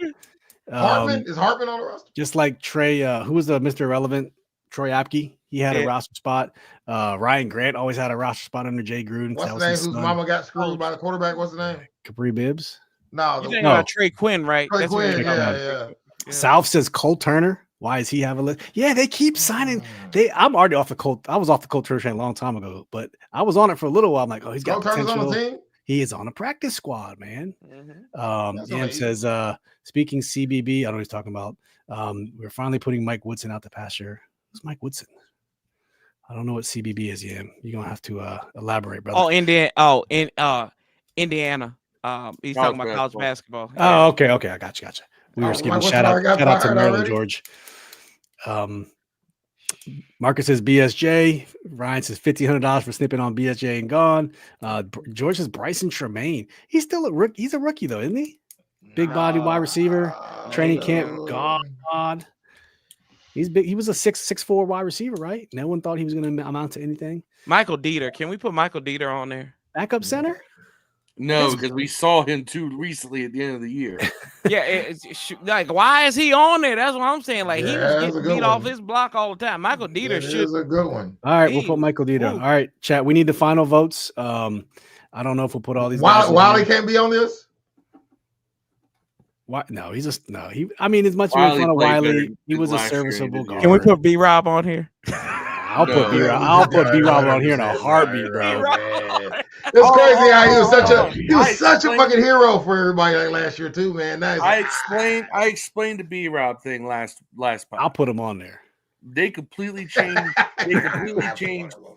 Hartman? Is Hartman on the roster? Just like Trey, who was the Mr. Irrelevant? Troy Apke. He had a roster spot. Ryan Grant always had a roster spot under Jay Gruden. What's the name? Whose mama got screwed by the quarterback? What's the name? Capri Bibbs. No, you're about Trey Quinn, right? Trey Quinn. Yeah. South says Cole Turner. Why does he have a list? Yeah, they keep signing. I'm already off the Colt. I was off the Colt Turner train a long time ago, but I was on it for a little while. I'm like, oh, he's got potential. On the team? He is on a practice squad, man. Ian says, speaking CBB, I don't know what he's talking about. We're finally putting Mike Woodson out to pasture. Who's Mike Woodson? I don't know what CBB is, Ian. You're gonna have to elaborate, brother. Oh, Indiana. He's talking about college basketball. Oh, okay. I got you. We were skipping shout out to Maryland, George. Marcus says BSJ. Ryan says $1,500 for snipping on BSJ and gone. George says Bryson Tremaine. He's still a rookie. He's a rookie though, isn't he? Big body wide receiver. Training camp. God. He's big. He was a 6'4" wide receiver, right? No one thought he was going to amount to anything. Michael Dieter. Can we put Michael Dieter on there? Backup center? No, because we saw him too recently at the end of the year. Yeah, like why is he on there? That's what I'm saying. Like he was getting beat off his block all the time. Michael Dieter is a good one. All right, we'll put Michael Dieter. All right, chat. We need the final votes. I don't know if we'll put all these. Wiley can't be on this. Why? No, he's just no. I mean, as much as we fun of Wiley, he was a serviceable guard. Can we put B-Rob on here? I'll put B-Rob. I'll put B-Rob on here in a heartbeat, bro. It's crazy how he was such a fucking hero for everybody like last year too, man. Nice. I explained the B-Rob thing last pod. I'll put him on there. They completely changed.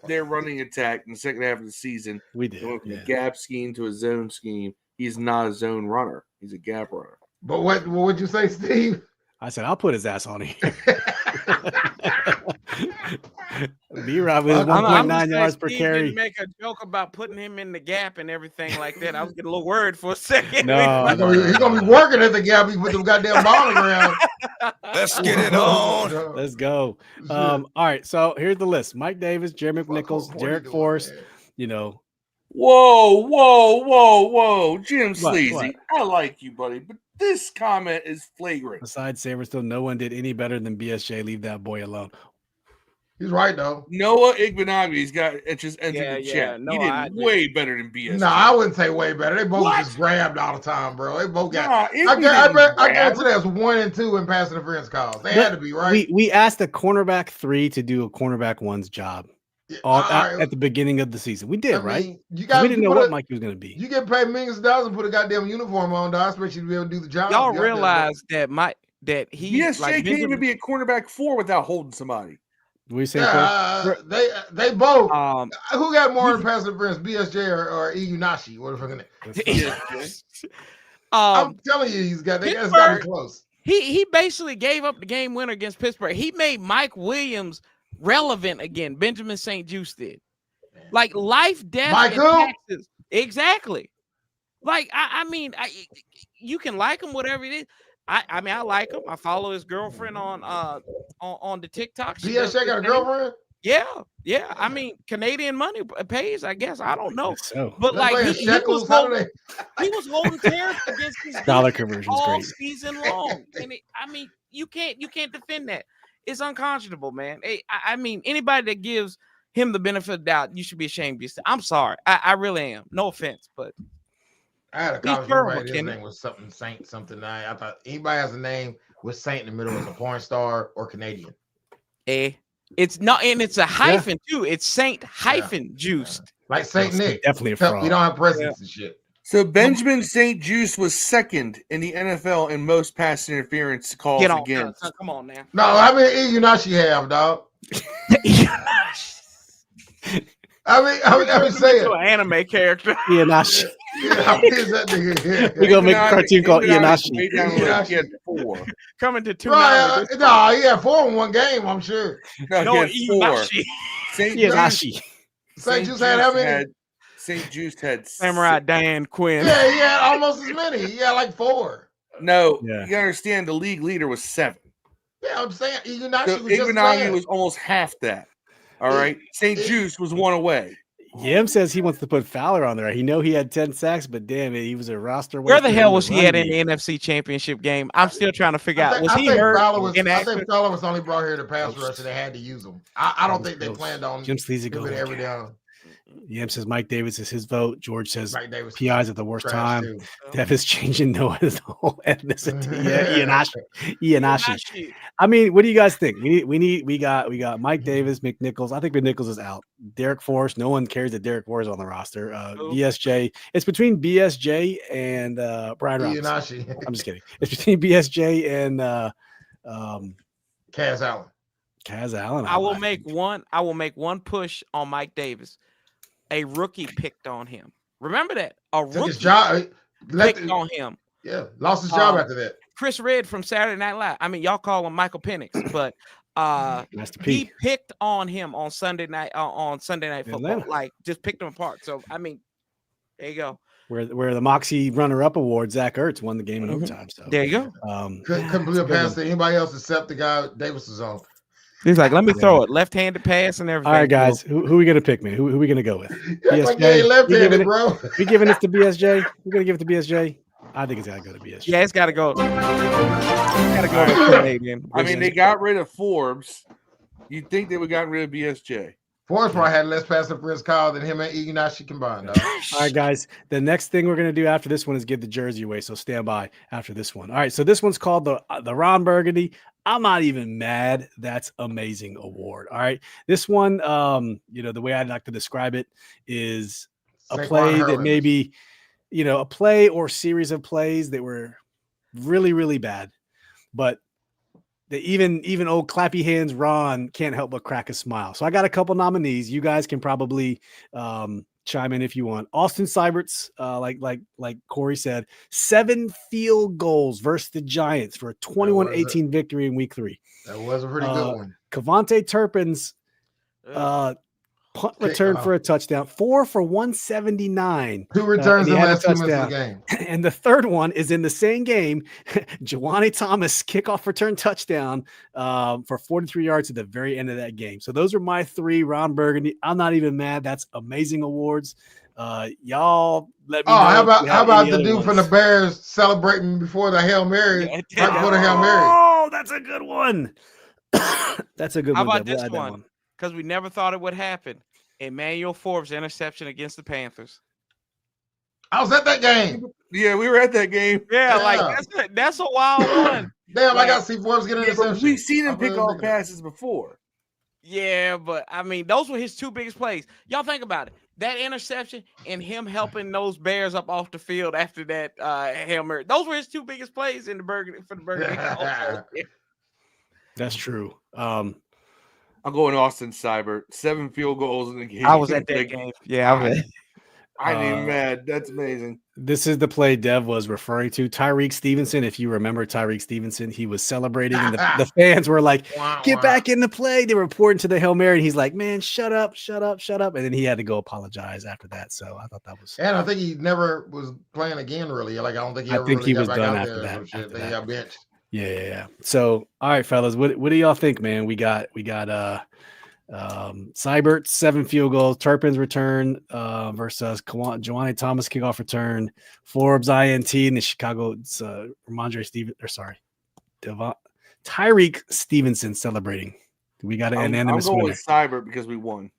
Their running attack in the second half of the season. We did. Went from a gap scheme to a zone scheme. He's not a zone runner. He's a gap runner. But what would you say, Steve? I said I'll put his ass on here. B-Rob with 1.9 yards per carry. Didn't make a joke about putting him in the gap and everything like that. I was getting a little worried for a second. No, he's gonna be working at the gap. He put them goddamn ball around. Let's get it on. Let's go. All right, so here's the list: Mike Davis, Jerry McNichols, Derek Forrest. Whoa, Jim Sleazy. I like you, buddy, but this comment is flagrant. Besides Saberstone, no one did any better than BSJ. Leave that boy alone. He's right though. Noah Igbinogh's got just entered the chat. No, he did way better than BSJ. No, I wouldn't say way better. They both just grabbed all the time, bro. They both got. I guarantee that's 1 and 2 in pass interference calls. They had to be right. We asked the cornerback 3 to do a cornerback 1's job at the beginning of the season. We did, right? We didn't know what Mikey was going to be. You get paid millions of dollars and put a goddamn uniform on, dog. I expect you to be able to do the job. Y'all realize that he BSJ can't even be a cornerback 4 without holding somebody. We say they both. Who got more in pass interference, BSJ or Iyunashi? What the fuck? I'm telling you, he's got. It's got to be close. He basically gave up the game winner against Pittsburgh. He made Mike Williams relevant again. Benjamin St. Juste did. Like life, death, and taxes. Exactly. Like I mean, you can like him, whatever it is. I mean, I like him. I follow his girlfriend on the TikTok. BSJ got a girlfriend? Yeah. I mean, Canadian money pays, I guess. I don't know. So. But like he was holding tariffs against his dollar conversion all great. season long. And I mean, you can't defend that. It's unconscionable, man. I mean, anybody that gives him the benefit of the doubt, you should be ashamed of yourself. I'm sorry. I really am. No offense, but I had a college his name was something Saint something. I thought anybody has a name with Saint in the middle is a porn star or Canadian. It's not, and it's a hyphen too. It's Saint hyphen Juiced. Like Saint Nick. Definitely a fraud. We don't have presidents and shit. So Benjamin St. Juste was second in the NFL in most pass interference calls against. Come on now. No, how many Iyunashi have, dog? I mean, say it. An anime character. Iyunashi. We're gonna make a cartoon called Iyunashi. He had 4. Coming to 2. No, he had 4 in one game, I'm sure. No, he had 4. St. Iyunashi. St. Juste had how many? St. Juste had Samurai Dan Quinn. Yeah, he had almost as many. He had like 4. No, you understand the league leader was 7. Yeah, I'm saying Iyunashi was almost half that. All right. St. Juste was 1 away. Yim says he wants to put Fowler on there. He know he had 10 sacks, but damn it, he was a roster. Where the hell was he at in the NFC Championship game? I'm still trying to figure out. Was he hurt? I think Fowler was only brought here to pass rush, and they had to use him. I don't think they planned on Jim Sleazy doing it every down. Yim says Mike Davis is his vote. George says PI's at the worst time. Dev is changing Noah's whole ethnicity. Iyunashi. I mean, what do you guys think? We got Mike Davis, McNichols. I think McNichols is out. Derek Forrest. No one cares that Derek Forrest is on the roster. BSJ. It's between BSJ and Brian Robinson. I'm just kidding. It's between BSJ and Kaz Allen. Kaz Allen. I will make one push on Mike Davis. A rookie picked on him. Remember that? A rookie picked on him. Yeah, lost his job after that. Chris Redd from Saturday Night Live. I mean, y'all call him Michael Penix, but he picked on him on Sunday night football. Like, just picked him apart. So, I mean, there you go. Where the Moxie runner-up award, Zach Ertz won the game in overtime. So there you go. Couldn't believe a pass to anybody else except the guy Davis was on. He's like, let me throw it. Left-handed pass and everything. All right, guys. Who are we going to pick, man? Who are we going to go with? BSJ. Left-handed, bro. We giving this to BSJ? We're going to give it to BSJ? I think it's got to go to BSJ. Yeah, it's got to go. It's got to go to Canadian. I mean, they got rid of Forbes. You'd think they would have gotten rid of BSJ. Forrest probably had less passing for his call than him and Ignashi combined. Dog. All right, guys. The next thing we're gonna do after this one is give the jersey away. So stand by after this one. All right. So this one's called the Ron Burgundy. I'm not even mad. That's amazing award. All right. This one, the way I'd like to describe it is a play that maybe, a play or series of plays that were really, really bad, but even old clappy hands Ron can't help but crack a smile. So I got a couple nominees. You guys can probably chime in if you want. Austin Seibert's, like Corey said, 7 field goals versus the Giants for a 21-18 victory in week 3. That was a pretty good one. Cavante Turpin's punt return for a touchdown, 4 for 179. 2 returns in the last 2 minutes of the game. And the third one is in the same game. Jawani Thomas kickoff return touchdown for 43 yards at the very end of that game. So those are my 3. Ron Burgundy. I'm not even mad. That's amazing awards. Y'all let me know. How about the dude from the Bears celebrating before the Hail Mary? Right before the Hail Mary. Oh, that's a good one. That's a good one. How about this one? Because we never thought it would happen. Emmanuel Forbes interception against the Panthers. I was at that game. Yeah, we were at that game. Yeah, that's a wild one. Damn, I got to see Forbes get an interception. We've seen him pick off passes before. Yeah, but I mean, those were his 2 biggest plays. Y'all think about it. That interception and him helping those Bears up off the field after that Hail Mary. Those were his 2 biggest plays in the Burgundy for the Burgundy. That's true. I'm going Austin Seibert. 7 field goals in the game. I was at that game. Yeah, I was. I ain't even mad. That's amazing. This is the play Dev was referring to. Tyreek Stevenson. If you remember Tyreek Stevenson, he was celebrating, and the fans were like, "Get back in the play." They were reporting to the Hail Mary, and he's like, "Man, shut up, shut up, shut up." And then he had to go apologize after that. So I thought that was. And I think he never was playing again. Really, like I don't think he ever. I think really he was got done back after out that. They got benched. Yeah. So, all right, fellas, what do y'all think, man? We got Seibert 7 field goals, Turpin's return versus Jawani Thomas kickoff return, Forbes INT, and the Chicago Tyreek Stevenson celebrating. We got an unanimous I'm going winner. with Seibert because we won.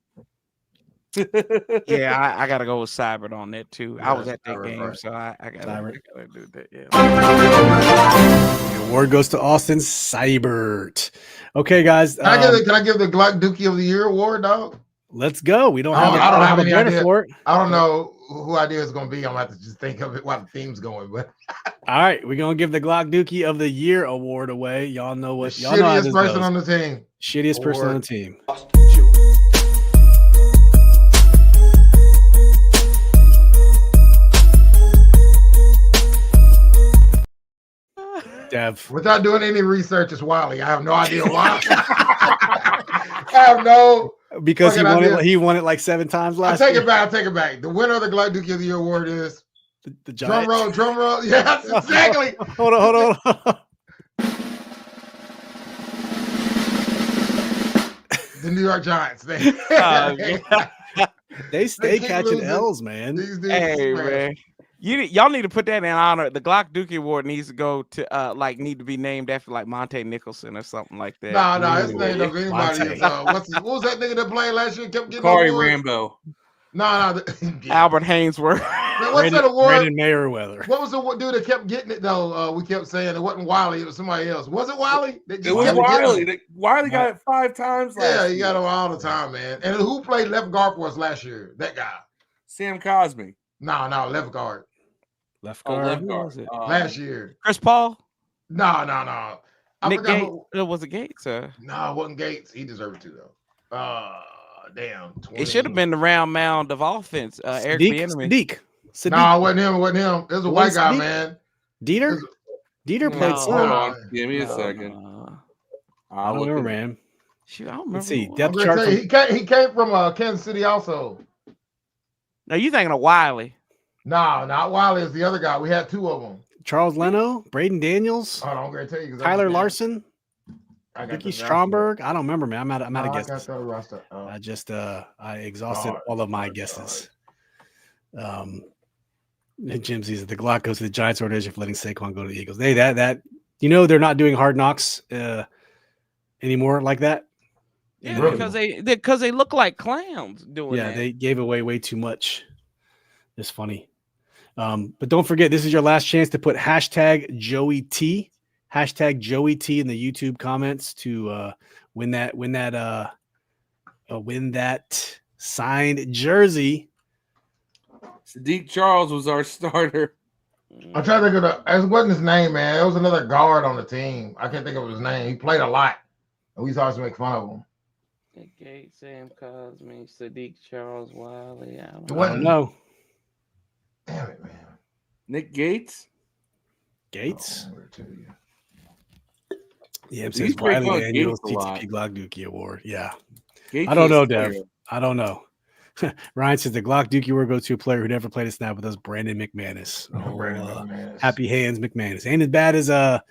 Yeah, I gotta go with Seibert on that too. I was at that game, so I gotta do that. Yeah. The award goes to Austin Seibert. Okay, guys. Can I give the Glock Dookie of the Year award, dog? Let's go. We don't I don't have any idea idea for it. I don't know who idea is going to be. I'm going to have to just think of it while the theme's going. But all right, we're gonna give the Glock Dookie of the Year award away. Y'all know what? Y'all know shittiest person on the team. Shittiest person on the team. Dev. Without doing any research, it's Wiley. I have no idea why. I have no. Because he won it like 7 times last year. I take it back. The winner of the Glock Dookie of the Year award is the Giants. Drum roll. Yes, exactly. Hold on. The New York Giants. They stay catching L's, man. Hey, man. Y'all need to put that in honor. The Glock Dookie Award needs to go to need to be named after like Monte Nicholson or something like that. No, it's named after anybody. What was that nigga that played last year? Kept getting Corey Rambo. No. Albert Hainsworth. What's that award? Brandon Mayweather. What was the dude that kept getting it though? We kept saying it wasn't Wiley. It was somebody else. Was it Wiley? It was Wiley. Wiley got it 5 times last year. Yeah, he got it all the time, man. And who played left guard for us last year? That guy. Sam Cosme. No, left guard. Left guard. Last year. Chris Paul? No. Nick Gates. Was it Gates? No, it wasn't Gates. He deserved to though. Damn. 20. It should have been the round mound of offense. Eric Bieniemy. Sadiq. No, it wasn't him. It was a white guy, man. Dieter played some. Hold on. Give me a second. I don't remember, man. Shoot, I don't remember. Let's see. Depth chart. He came from Kansas City also. No, you thinking of Wiley. No, not Wiley. It's the other guy. We had 2 of them. Charles Leno, Braden Daniels, Hold on, I'm going to tell you. Tyler Larson, Ricky Ricky Stromberg. I don't remember, man. I'm out of guesses. I just I exhausted all of my guesses. Jim sees the Glock goes to the Giants organization for letting Saquon go to the Eagles. Hey, that they're not doing Hard Knocks anymore like that. Yeah, because they look like clowns doing that. Yeah, they gave away way too much. It's funny. But don't forget, this is your last chance to put hashtag Joey T in the YouTube comments to win that signed jersey. Sadiq Charles was our starter. I'm trying to think of it wasn't his name, man. It was another guard on the team. I can't think of his name. He played a lot. And we used to always make fun of him. Nick Gates, Sam Cosme, Sadiq Charles, Wiley. I don't know. Damn it, man. Nick Gates? Gates? Yeah, it He's says Wiley Annual TTP Glock Dookie Award. Yeah. Gates I don't know, Dev. I don't know. Ryan says the Glock Dookie Award goes to a player who never played a snap with us, Brandon McManus. McManus. Happy hands, McManus. Ain't as bad as the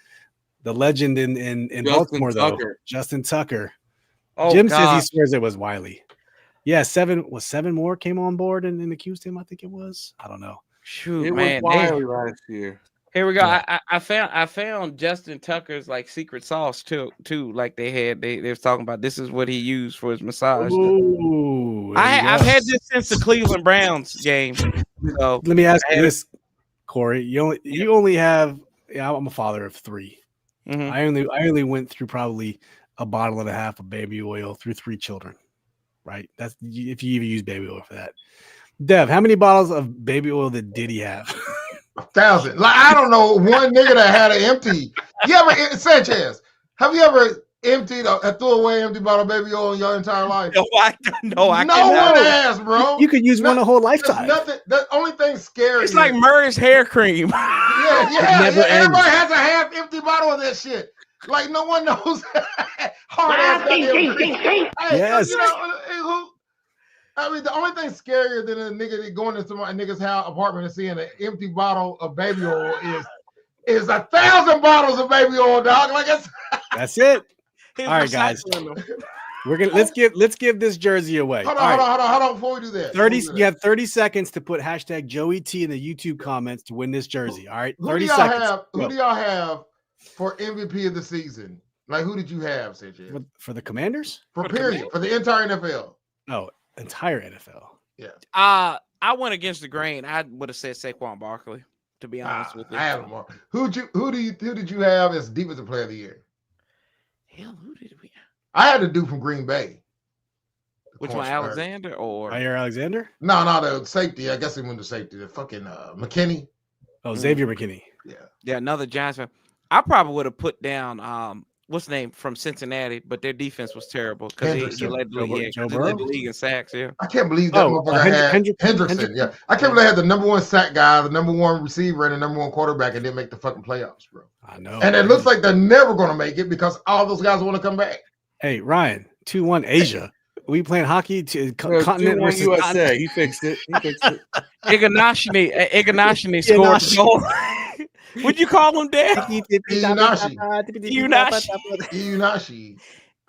legend in Baltimore, though. Justin Tucker. Oh, Jim God. says he swears it was Wiley. Yeah, seven more came on board and accused him. I think it was. I don't know. Shoot, It man. was Wiley last year. Here we go. Yeah. I found Justin Tucker's like secret sauce too. Like they was talking about this is what he used for his massage. Ooh, I've had this since the Cleveland Browns game. So let me ask you this, Corey. You only have. Yeah, I'm a father of 3. Mm-hmm. I only went through probably a bottle and a half of baby oil through 3 children. Right. That's if you even use baby oil for that. Dev, how many bottles of baby oil did he have? 1,000. Like I don't know one nigga that had an empty. You ever Sanchez? Have you ever emptied a threw-away empty bottle of baby oil in your entire life? No one has, bro. You could use one a whole lifetime. Nothing. The only thing scary. It's like Murray's hair cream. Yeah. Everybody has a half-empty bottle of that shit. Like no one knows. Hard ass goddamn cream. Yes. I mean, the only thing scarier than a nigga going into my nigga's house apartment and seeing an empty bottle of baby oil is 1,000 bottles of baby oil, dog. Like that's it. All right, guys. We're gonna let's give this jersey away. Hold on. Before we do that, 30. You have 30 seconds to put hashtag Joey T in the YouTube comments to win this jersey. All right, 30 seconds. Who do y'all have for MVP of the season? Like, who did you have, CJ? For the Commanders? For the entire NFL. Oh, entire NFL. Yeah. I went against the grain. I would have said Saquon Barkley, to be honest with you. I have him on. Who did you have as defensive player of the year? Hell, who did we have? I had a dude from Green Bay. Which one, Alexander or Jair Alexander? No, the safety. I guess he went to safety. The fucking McKinney. Oh, Xavier McKinney. Yeah, another Giants fan. I probably would have put down what's the name from Cincinnati, but their defense was terrible because he led the league in sacks. Yeah, I can't believe that motherfucker had Hendrickson. Yeah, I can't believe they had the number 1 sack guy, the number 1 receiver, and the number 1 quarterback, and didn't make the fucking playoffs, bro. I know, and it looks like they're never going to make it because all those guys want to come back. Hey, Ryan, 2-1 Asia. We playing hockey to continent versus USA. Continent. He fixed it. Iganashini scored the goal. What'd you call him, Dad? Iunashi.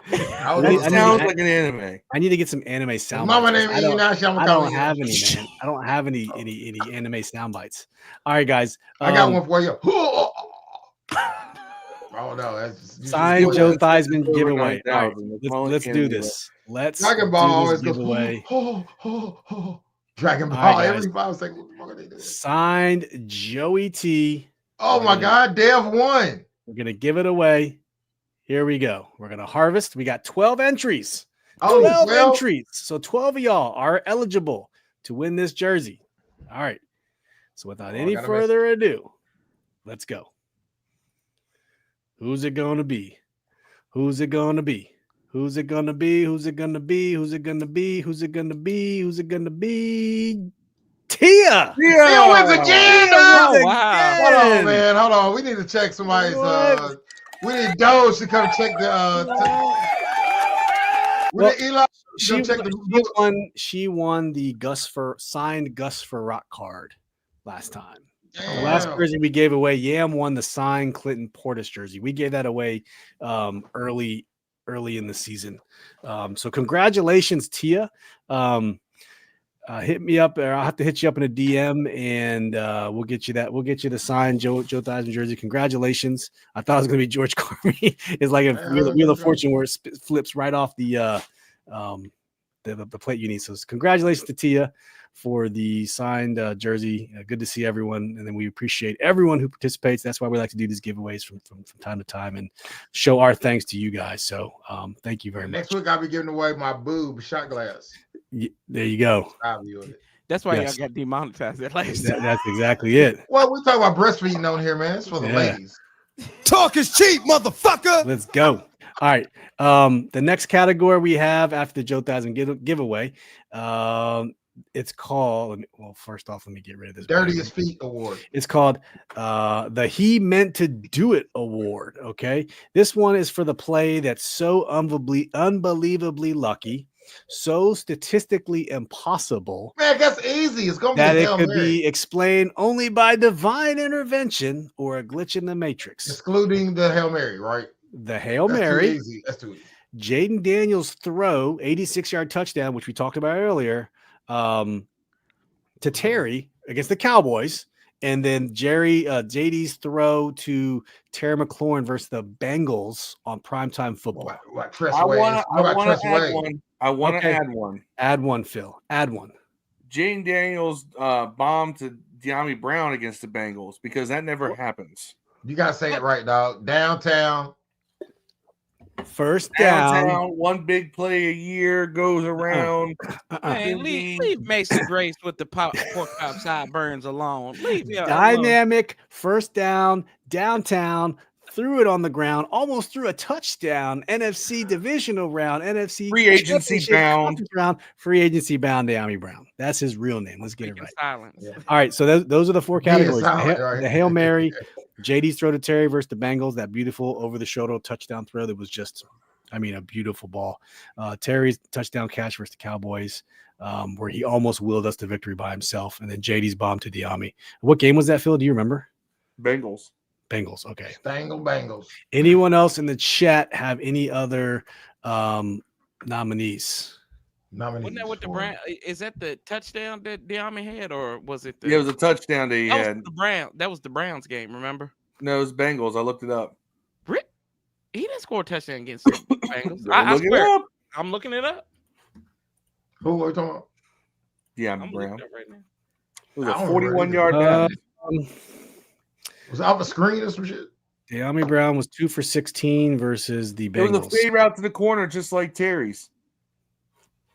That sounds like an anime. I need to get some anime sound Mama bites. name Iunashi. I don't have any, man. I don't have any anime sound bites. All right, guys. I got one for you. Oh no, that's just, sign Joe Theismann giveaway. All right, let's do this. Let's Dragon Ball always goes giveaway. Dragon Ball right, every 5 seconds. What the fuck are they doing? Signed Joey T. Oh my God, Dev won. We're gonna give it away. Here we go. We're gonna harvest. We got 12 entries. 12 entries. So 12 of y'all are eligible to win this jersey. All right. So without any further ado, let's go. Who's it gonna be? Who's it gonna be? Who's it gonna be? Who's it gonna be? Who's it gonna be? Who's it gonna be? Who's it gonna be? Tia! Tia wins again! Oh, wow. Hold on, man. Hold on. We need to check somebody's we need Doge to come check the she won the signed Gus Rock card last time. Damn. The last jersey we gave away, Yam won the signed Clinton Portis jersey. We gave that away early in the season. So congratulations, Tia. Hit me up, or I'll have to hit you up in a DM, and we'll get you that. We'll get you the signed Joe Theismann jersey. Congratulations! I thought it was going to be George Carmi. It's like a Wheel of Fortune where it flips right off the the plate you need. So congratulations to Tia for the signed jersey. Good to see everyone, and then we appreciate everyone who participates. That's why we like to do these giveaways from time to time and show our thanks to you guys. So thank you very much. Next week I'll be giving away my boob shot glass. There you go. That's why y'all got demonetized that last time. That's exactly it. Well, we talk about breastfeeding on here, man. It's for the ladies. Talk is cheap, motherfucker. Let's go. All right. The next category we have after the Joe Thousand giveaway, it's called. Well, first off, let me get rid of this. Dirtiest Feet Award. It's called the He Meant to Do It Award. Okay, this one is for the play that's so unbelievably lucky, so statistically impossible. Man, that's easy. It's gonna be that it could be explained only by divine intervention or a glitch in the matrix, excluding the Hail Mary, right? The Hail Mary. Too easy. That's too easy. Jaden Daniels' throw, 86-yard touchdown, which we talked about earlier, to Terry against the Cowboys, and then JD's throw to Terry McLaurin versus the Bengals on primetime football. I want to add one. Add one, Phil. Add one. Jaden Daniels bomb to De'Ami Brown against the Bengals, because that never happens. You gotta say it right, dog. Downtown. First down, one big play a year goes around. Man, leave Mason Grace with the pork chop sideburns alone. Dynamic first down, downtown, threw it on the ground, almost threw a touchdown. NFC divisional round, NFC free agency bound, De'Ami Brown. That's his real name. Let's get it right. Silence. Yeah. All right, so those are the four categories. The Hail Mary, JD's throw to Terry versus the Bengals, that beautiful over-the-shoulder touchdown throw that was just, a beautiful ball. Terry's touchdown catch versus the Cowboys, where he almost willed us to victory by himself, and then JD's bomb to De'Ami. What game was that, Phil? Do you remember? Bengals. Okay. Bengals. Anyone else in the chat have any other nominees? Wasn't that what the Brown? Is that the touchdown that De'Ami had, or was it? It was a touchdown that he had. That was the Browns game. Remember? No, it was Bengals. I looked it up. He didn't score a touchdown against the Bengals. I swear. I'm looking it up. Who are we talking about? De'Ami Brown. Right now. It was a 41-yard pass. Was it off a screen or some shit? De'Ami Brown was 2 for 16 versus the Bengals. It was a fade route to the corner, just like Terry's.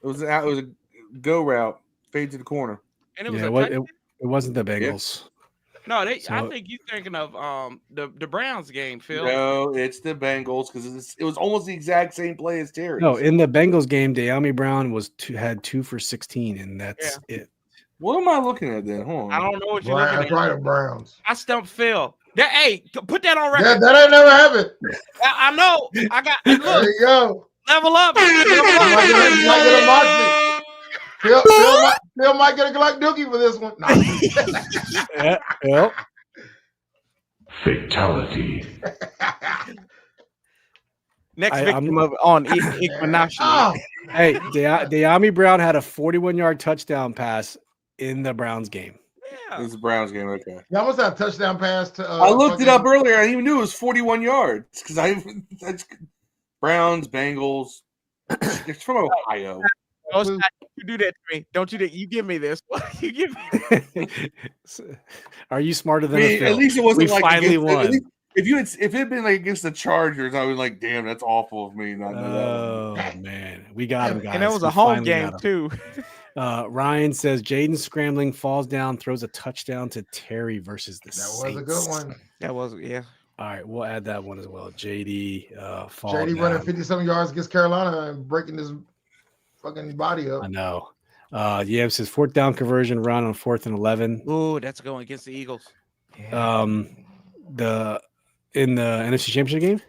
It was a go route, fade to the corner. And it was it wasn't the Bengals. No, I think you're thinking of the Browns game, Phil. No, it's the Bengals, because it was almost the exact same play as Terry's. No, in the Bengals game, De'Ami Brown had 2 for 16, and that's it. What am I looking at then? Hold on. I don't know what you're looking at. That's right, the Browns. I stumped Phil. Hey, put that on record. Yeah, that ain't never happened. I know. I got. Look, there you go. Level up. Might Phil might get a Gluck Dookie for this one. No. Fatality. Next victim on Equinox. Hey, De'Ami Brown had a 41-yard touchdown pass in the Browns game. It was the Browns game, okay. Yeah, almost had a touchdown pass to. I looked it up earlier. I even knew it was 41 yards because that's Browns, Bengals. It's from Ohio. You do that to me. Don't you? You give me this. You give me. Are you smarter than us? At least it wasn't like finally won. If it had been like against the Chargers, I was like, "Damn, that's awful of me." Man, we got him, guys. And that was a home game too. Ryan says Jaden scrambling, falls down, throws a touchdown to Terry versus the Saints. That was a good one. That was, yeah. All right, we'll add that one as well. JD fall JD down. running 50-something yards against Carolina and breaking his fucking body up. I know. Yam says 4th down conversion run on 4th and 11. Ooh, that's going against the Eagles. Yeah. In the NFC Championship game?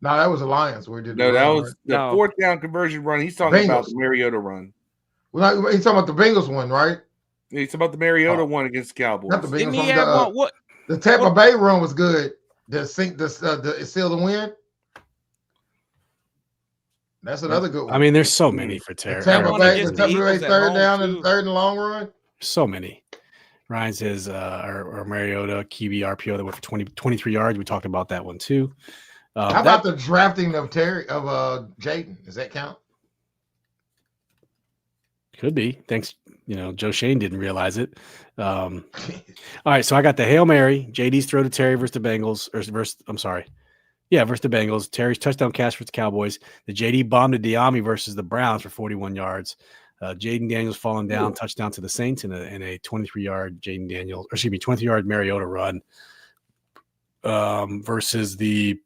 No, that was the Lions. Where did that was the 4th down conversion run. He's talking about the Mariota run. Well, he's talking about the Bengals one, right? He's talking about the Mariota one against the Cowboys. Not the Bengals. The Tampa Bay run was good. The seal the win. That's another good one. I mean, there's so many for Terry. The Tampa Bay 3rd down and 3rd and long run. So many. Ryan says, or Mariota, QB RPO that went for 23 yards. We talked about that one too. How about the drafting of Jaden? Does that count? Could be. Thanks. Joe Shane didn't realize it. All right. So I got the Hail Mary, JD's throw to Terry versus the Bengals. Versus the Bengals. Terry's touchdown catch versus the Cowboys. The JD bomb to Diami versus the Browns for 41 yards. Jaden Daniels falling down, touchdown to the Saints in a 23-yard 23-yard Mariota run versus the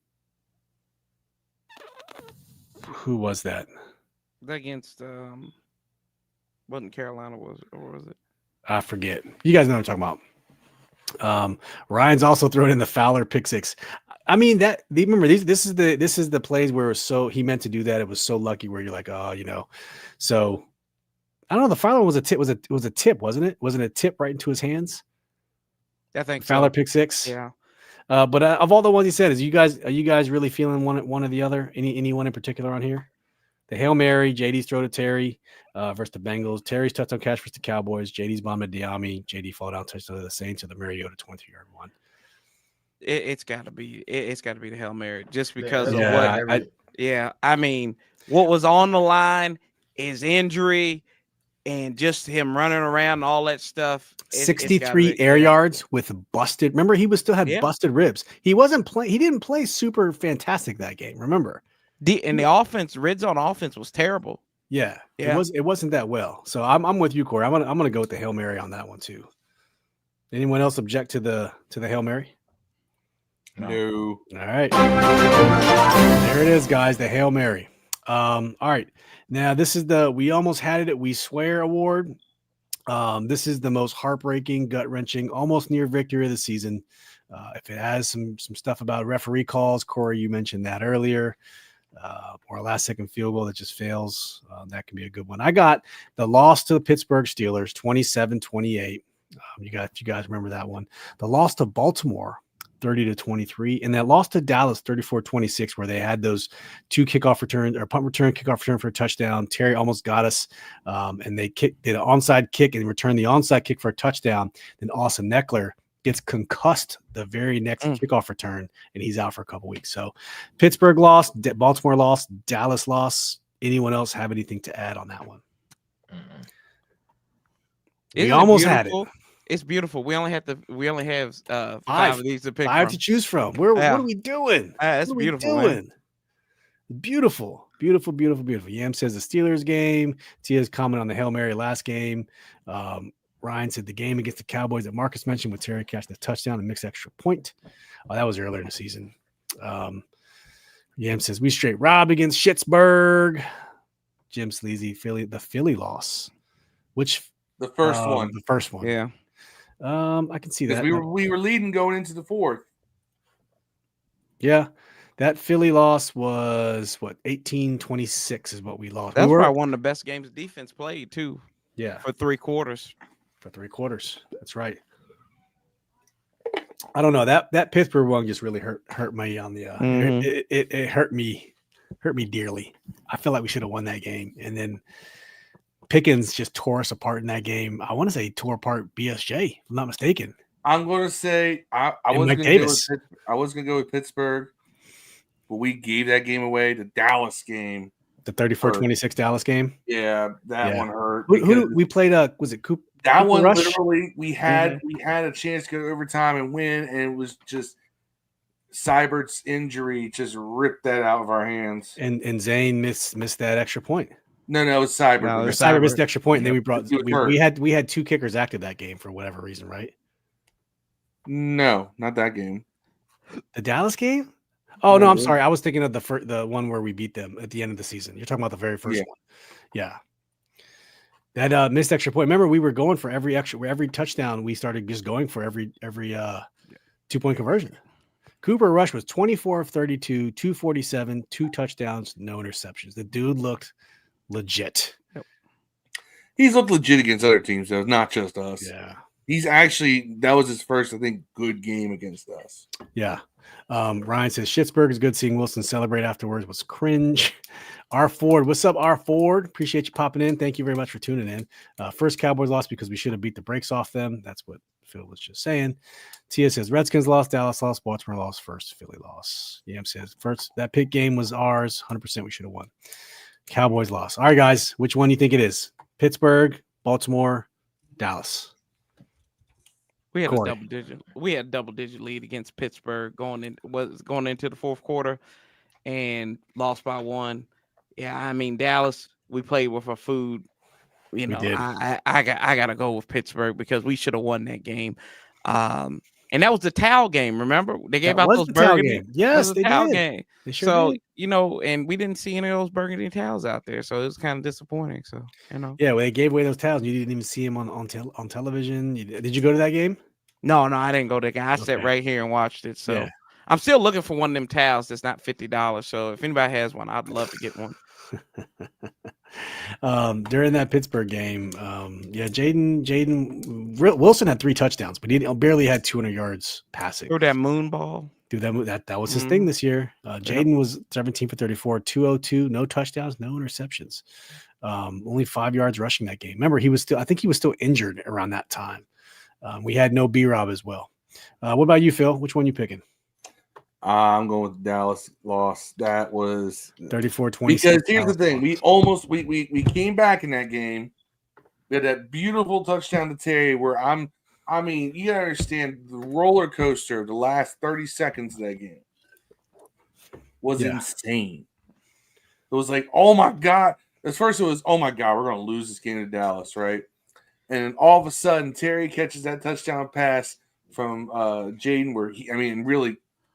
who was that? Against wasn't Carolina or was it? I forget. You guys know what I'm talking about. Ryan's also thrown in the Fowler pick six. I mean remember this is the plays where it was so he meant to do that. It was so lucky where you're like, so I don't know. The Fowler was a tip. Was a tip, wasn't it? Wasn't a tip right into his hands? I think Fowler pick six. Yeah. But of all the ones he said, are you guys really feeling one or the other? Anyone in particular on here? The Hail Mary, JD's throw to Terry versus the Bengals. Terry's touchdown catch versus the Cowboys. JD's bomb to Diami. JD fall down touchdown to the Saints, or the Mariota 20-yard one. It's got to be the Hail Mary just because of what. I mean, what was on the line is injury and just him running around and all that stuff. 63 air yards with busted. Remember, he still had busted ribs. He didn't play super fantastic that game. Remember. And the offense, red zone offense was terrible. Yeah. It wasn't that well. So I'm with you, Corey. I'm gonna go with the Hail Mary on that one too. Anyone else object to the Hail Mary? No. All right. There it is, guys. The Hail Mary. All right. Now this is we almost had it. We swear award. This is the most heartbreaking, gut-wrenching, almost near victory of the season. If it has some stuff about referee calls, Corey, you mentioned that earlier. Or a last-second field goal that just fails. That can be a good one. I got the loss to the Pittsburgh Steelers, 27-28. You guys remember that one. The loss to Baltimore, 30-23, and that loss to Dallas, 34-26, where they had those two kickoff returns or punt return, kickoff return for a touchdown. Terry almost got us, and they did an onside kick and returned the onside kick for a touchdown. Then Austin Eckler gets concussed the very next kickoff return, and he's out for a couple weeks. So Pittsburgh lost, Baltimore lost, Dallas lost. Anyone else have anything to add on that one? We almost had it. It's beautiful. We only have 5 of these to pick. 5 to choose from. What are we doing? That's beautiful. Man. Beautiful. Yam says the Steelers game. Tia's comment on the Hail Mary last game. Ryan said the game against the Cowboys that Marcus mentioned with Terry catching the touchdown and mixed extra point. That was earlier in the season. Yam says we straight robbed against Schittsburg. Jim Sleazy, the Philly loss. The first one. The first one. Yeah. I can see that. We were leading going into the fourth. Yeah. That Philly loss was 18-26 is what we lost. That's probably one of the best games defense played too. Yeah. For 3 quarters. That's right. I don't know. That Pittsburgh one just really hurt me on the it hurt me dearly. I feel like we should have won that game. And then Pickens just tore us apart in that game. I want to say he tore apart BSJ, if I'm not mistaken. I'm going to say I was going to go with Pittsburgh, but we gave that game away. The Dallas game. The 34-26 Dallas game? Yeah, that one hurt. Who we played? Was it Cooper? That one Rush? literally we had a chance to go overtime and win, and it was just Seibert's injury just ripped that out of our hands. And Zane missed that extra point. No, it was Seibert. No, Seibert missed the extra point, and then we had 2 kickers active that game for whatever reason, right? No, not that game. The Dallas game? Oh no, I'm sorry. I was thinking of the one where we beat them at the end of the season. You're talking about the very first one. Yeah. That missed extra point. Remember, we were going for every touchdown. We started just going for every 2-point conversion. Cooper Rush was 24 of 32, 247, 2 touchdowns, no interceptions. The dude looked legit. He's looked legit against other teams, though, not just us. Yeah. That was his first, I think, good game against us. Yeah. Ryan says Schittsburg is good. Seeing Wilson celebrate afterwards was cringe. R Ford, what's up, R Ford? Appreciate you popping in. Thank you very much for tuning in. First Cowboys lost because we should have beat the brakes off them. That's what Phil was just saying. Tia says Redskins lost, Dallas lost, Baltimore lost first, Philly lost. Yam says first that pick game was ours. 100% we should have won. Cowboys lost. All right, guys, which one do you think it is? Pittsburgh, Baltimore, Dallas. We had Corey. a double digit lead against Pittsburgh going into the fourth quarter and lost by 1. Yeah, I mean Dallas, we played with our food. You know, I gotta go with Pittsburgh because we should have won that game. And that was the towel game. Remember, they gave out those burgundy. Yes, they did. Game. They sure did. You know, and we didn't see any of those burgundy towels out there, so it was kind of disappointing. So you know, yeah, well, they gave away those towels. And you didn't even see them on television. Did you go to that game? No, I didn't go to the game. I sat right here and watched it. So I'm still looking for one of them towels that's not $50. So if anybody has one, I'd love to get one. During that Pittsburgh game, Jaden Wilson had 3 touchdowns, but he barely had 200 yards passing. Throw that moon ball. Dude, that was his thing this year. Jaden was 17 for 34, 202, no touchdowns, no interceptions. Only 5 yards rushing that game. Remember, I think he was still injured around that time. We had no B-Rob as well. What about you, Phil? Which one you picking? I'm going with Dallas loss. That was 34-26. Because here's the thing. We came back in that game. We had that beautiful touchdown to Terry where you gotta understand the roller coaster of the last 30 seconds of that game was insane. It was like, oh my God. At first it was, oh my God, we're gonna lose this game to Dallas, right? And then all of a sudden Terry catches that touchdown pass from Jaden where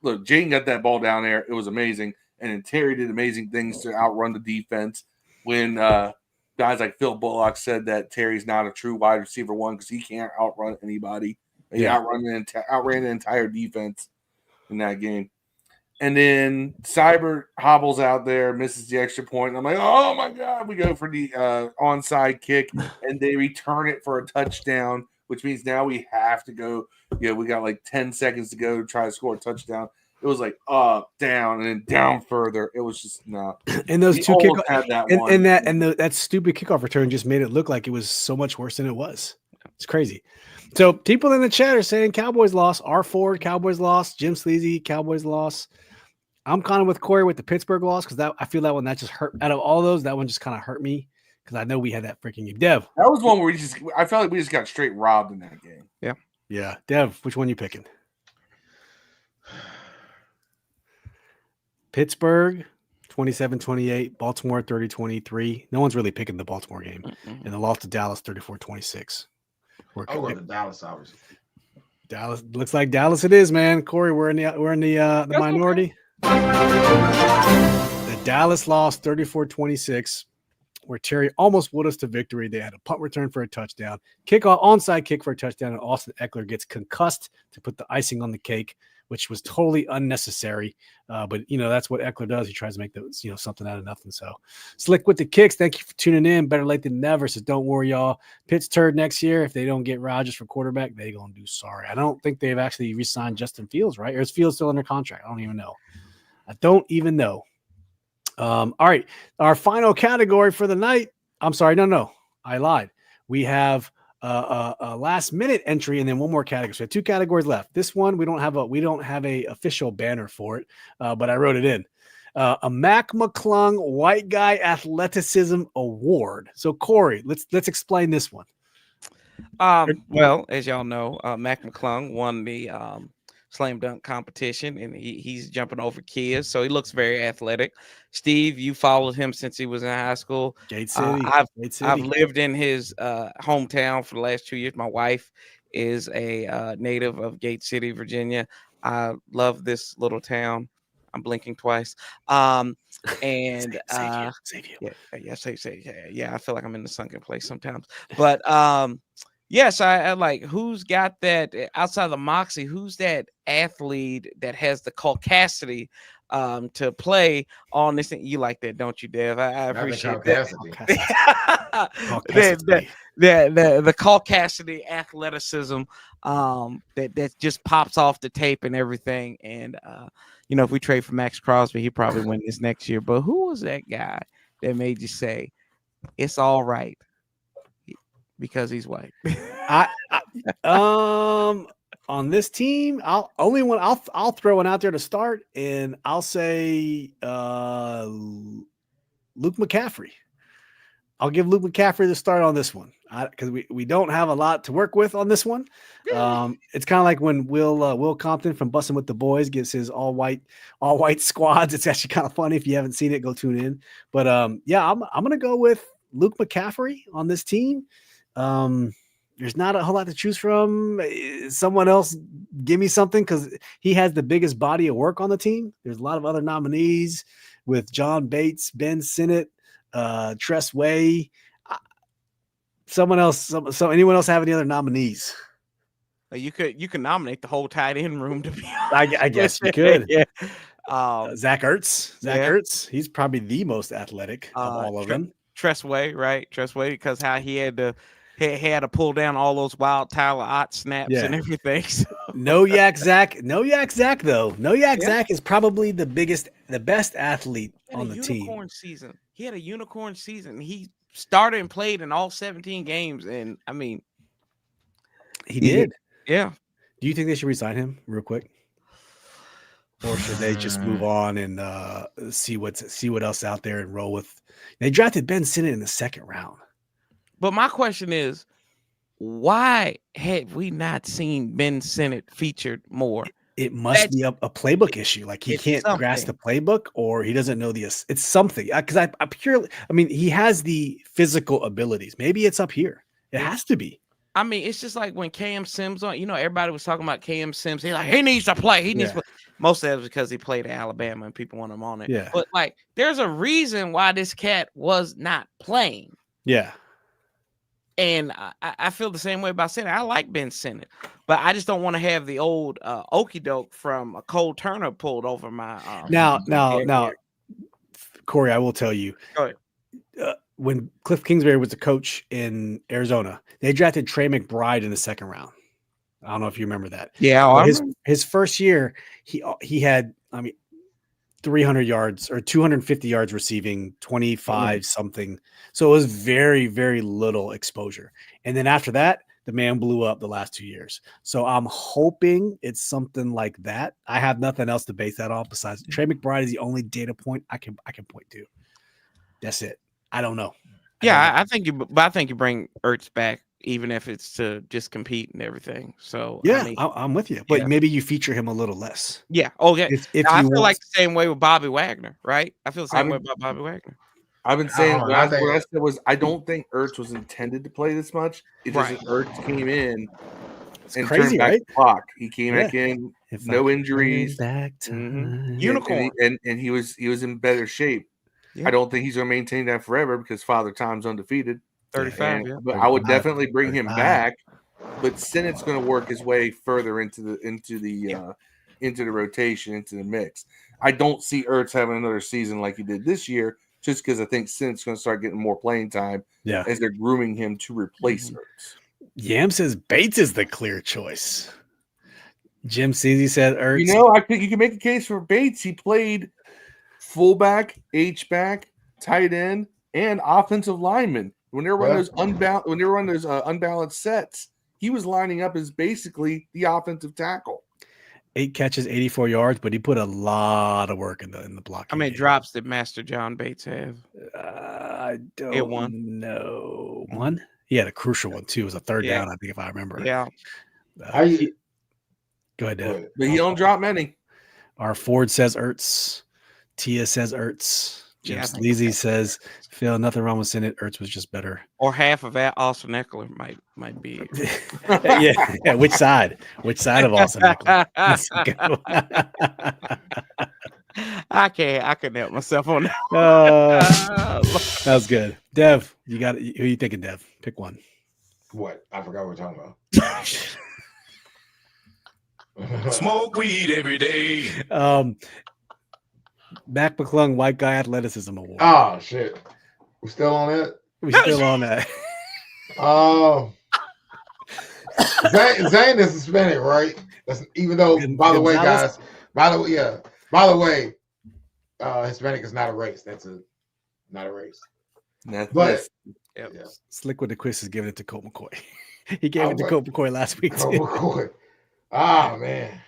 look, Jaden got that ball down there. It was amazing. And then Terry did amazing things to outrun the defense. When guys like Phil Bullock said that Terry's not a true wide receiver one because he can't outrun anybody. He outran the entire defense in that game. And then Cyber hobbles out there, misses the extra point. And I'm like, oh, my God. We go for the onside kick, and they return it for a touchdown, which means now we have to go. We got like 10 seconds to go to try to score a touchdown. It was like up, down, and then down further. It was just no. And those two kickoffs, that stupid kickoff return just made it look like it was so much worse than it was. It's crazy. So people in the chat are saying Cowboys lost. R4 Cowboys lost. Jim Sleazy Cowboys lost. I'm kind of with Corey with the Pittsburgh loss because I feel that one that just hurt. Out of all those, that one just kind of hurt me because I know we had that freaking game. Dev, that was one where I felt like we just got straight robbed in that game. Yeah. Dev, which one you picking? Pittsburgh 27-28, Baltimore 30-23. No one's really picking the Baltimore game, and the loss to Dallas 34-26. I'll go to Dallas, obviously. Dallas looks like Dallas. It is, man. Corey, we're in the minority. The Dallas lost 34-26, where Terry almost would us to victory. They had a punt return for a touchdown, onside kick for a touchdown, and Austin Eckler gets concussed to put the icing on the cake, which was totally unnecessary. But that's what Eckler does. He tries to make something out of nothing. So Slick with the kicks. Thank you for tuning in. Better late than never. So don't worry, y'all. Pitt's turd next year. If they don't get Rodgers for quarterback, they're gonna do sorry. I don't think they've actually re-signed Justin Fields, right? Or is Fields still under contract? I don't even know. All right. Our final category for the night. I'm sorry. No. I lied. We have a last minute entry and then one more category. So we have 2 categories left. This one we don't have a official banner for it, but I wrote it in. A Mac McClung White Guy Athleticism Award. So Corey, let's explain this one. Well, as y'all know, Mac McClung won the slam dunk competition, and he's jumping over kids, so he looks very athletic. Steve, you followed him since he was in high school. Gate City. I've lived in his hometown for the last 2 years. My wife is a native of Gate City, Virginia. I love this little town. I'm blinking twice. And Xavier. Yeah, I feel like I'm in the sunken place sometimes. But yes, I like who's got that outside of the Moxie, who's that athlete that has the caucasity to play on this thing. You like that, don't you, Dev? I appreciate that. The caucasity athleticism that just pops off the tape and everything. And if we trade for Max Crosby, he probably win this next year. But who was that guy that made you say it's all right? Because he's white. On this team, I'll throw one out there to start, and I'll say Luke McCaffrey. I'll give Luke McCaffrey the start on this one because we don't have a lot to work with on this one. It's kind of like when Will Compton from Bussin' with the Boys gives his all white squads. It's actually kind of funny. If you haven't seen it, go tune in. But I'm gonna go with Luke McCaffrey on this team. There's not a whole lot to choose from. Someone else give me something because he has the biggest body of work on the team. There's a lot of other nominees with John Bates, Ben Sinnott, Tress Way. Someone else. So anyone else have any other nominees? You can nominate the whole tight end room to be honest. I guess you could. Yeah. Zach Ertz. Ertz. He's probably the most athletic of all of them. Tress Way, right? Tress Way, because how he had to pull down all those wild Tyler Ott snaps and everything. So. No Yak Zach though. No Yak Zach is probably the best athlete on the team. Season. He had a unicorn season. He started and played in all 17 games, and I mean, he did. Yeah. Do you think they should resign him real quick, or should they just move on and see what else out there and roll with? They drafted Ben Sinnott in the second round. But my question is, why have we not seen Ben Sinnott featured more? It must be a playbook issue. Like he can't grasp the playbook, or he doesn't know it's something. Because he has the physical abilities. Maybe it's up here. It has to be. I mean, it's just like when Cam Sims on. Everybody was talking about Cam Sims. He's like, he needs to play. He needs to play. Most of it was because he played at Alabama and people want him on it. Yeah. But like, there's a reason why this cat was not playing. Yeah. And I feel the same way about Sinnott. I like Ben Sinnott, but I just don't want to have the old okey doke from Cole Turner pulled over my. Now, Corey, I will tell you. Go ahead. When Cliff Kingsbury was the coach in Arizona, they drafted Trey McBride in the second round. I don't know if you remember that. Yeah, his first year, he had 300 yards or 250 yards receiving, 25 something. So it was very, very little exposure. And then after that, the man blew up the last 2 years. So I'm hoping it's something like that. I have nothing else to base that off besides Trey McBride is the only data point I can point to. That's it. I don't know. I think you bring Ertz back, even if it's to just compete and everything. So I'm with you, but maybe you feature him a little less. Yeah. Okay. I feel like the same way with Bobby Wagner, right? I feel the same way about Bobby Wagner. I've been saying what I said was I don't think Ertz was intended to play this much. It just Ertz came in and turned back the clock. He came back in, no injuries, unicorn, and he was in better shape. Yeah. I don't think he's going to maintain that forever because Father Time's undefeated. 35, but I would definitely bring him back. But Sinnott's going to work his way further into the rotation, into the mix. I don't see Ertz having another season like he did this year, just because I think Sinnott's going to start getting more playing time as they're grooming him to replace Ertz. Yam says Bates is the clear choice. Jim Ceasy said Ertz. I think you can make a case for Bates. He played fullback, H-back, tight end, and offensive lineman. When they were running those unbalanced sets, he was lining up as basically the offensive tackle. 8 catches, 84 yards, but he put a lot of work in the block. How many drops did Master John Bates have? I don't know. One? He had a crucial one too. It was a third down, I think, if I remember. Yeah. Go ahead, Dave. But he don't drop many. Our Ford says Ertz. Tia says Ertz. Jim Sleazy says, Phil, nothing wrong with Sinnott. Ertz was just better. Or half of that Austin Eckler might be. yeah. Which side? Which side of Austin Eckler? That's a good one. I couldn't help myself on that. That was good. Dev, who are you thinking, Dev? Pick one. What? I forgot what we're talking about. Smoke weed every day. Mac McClung White Guy Athleticism Award. Oh shit. We still on that? We still on that. Zane is Hispanic, right? That's even though by the way, Hispanic is not a race. That's not a race. Slick with the quiz is giving it to Colt McCoy. He gave it to Colt McCoy last week. Colt McCoy. Man.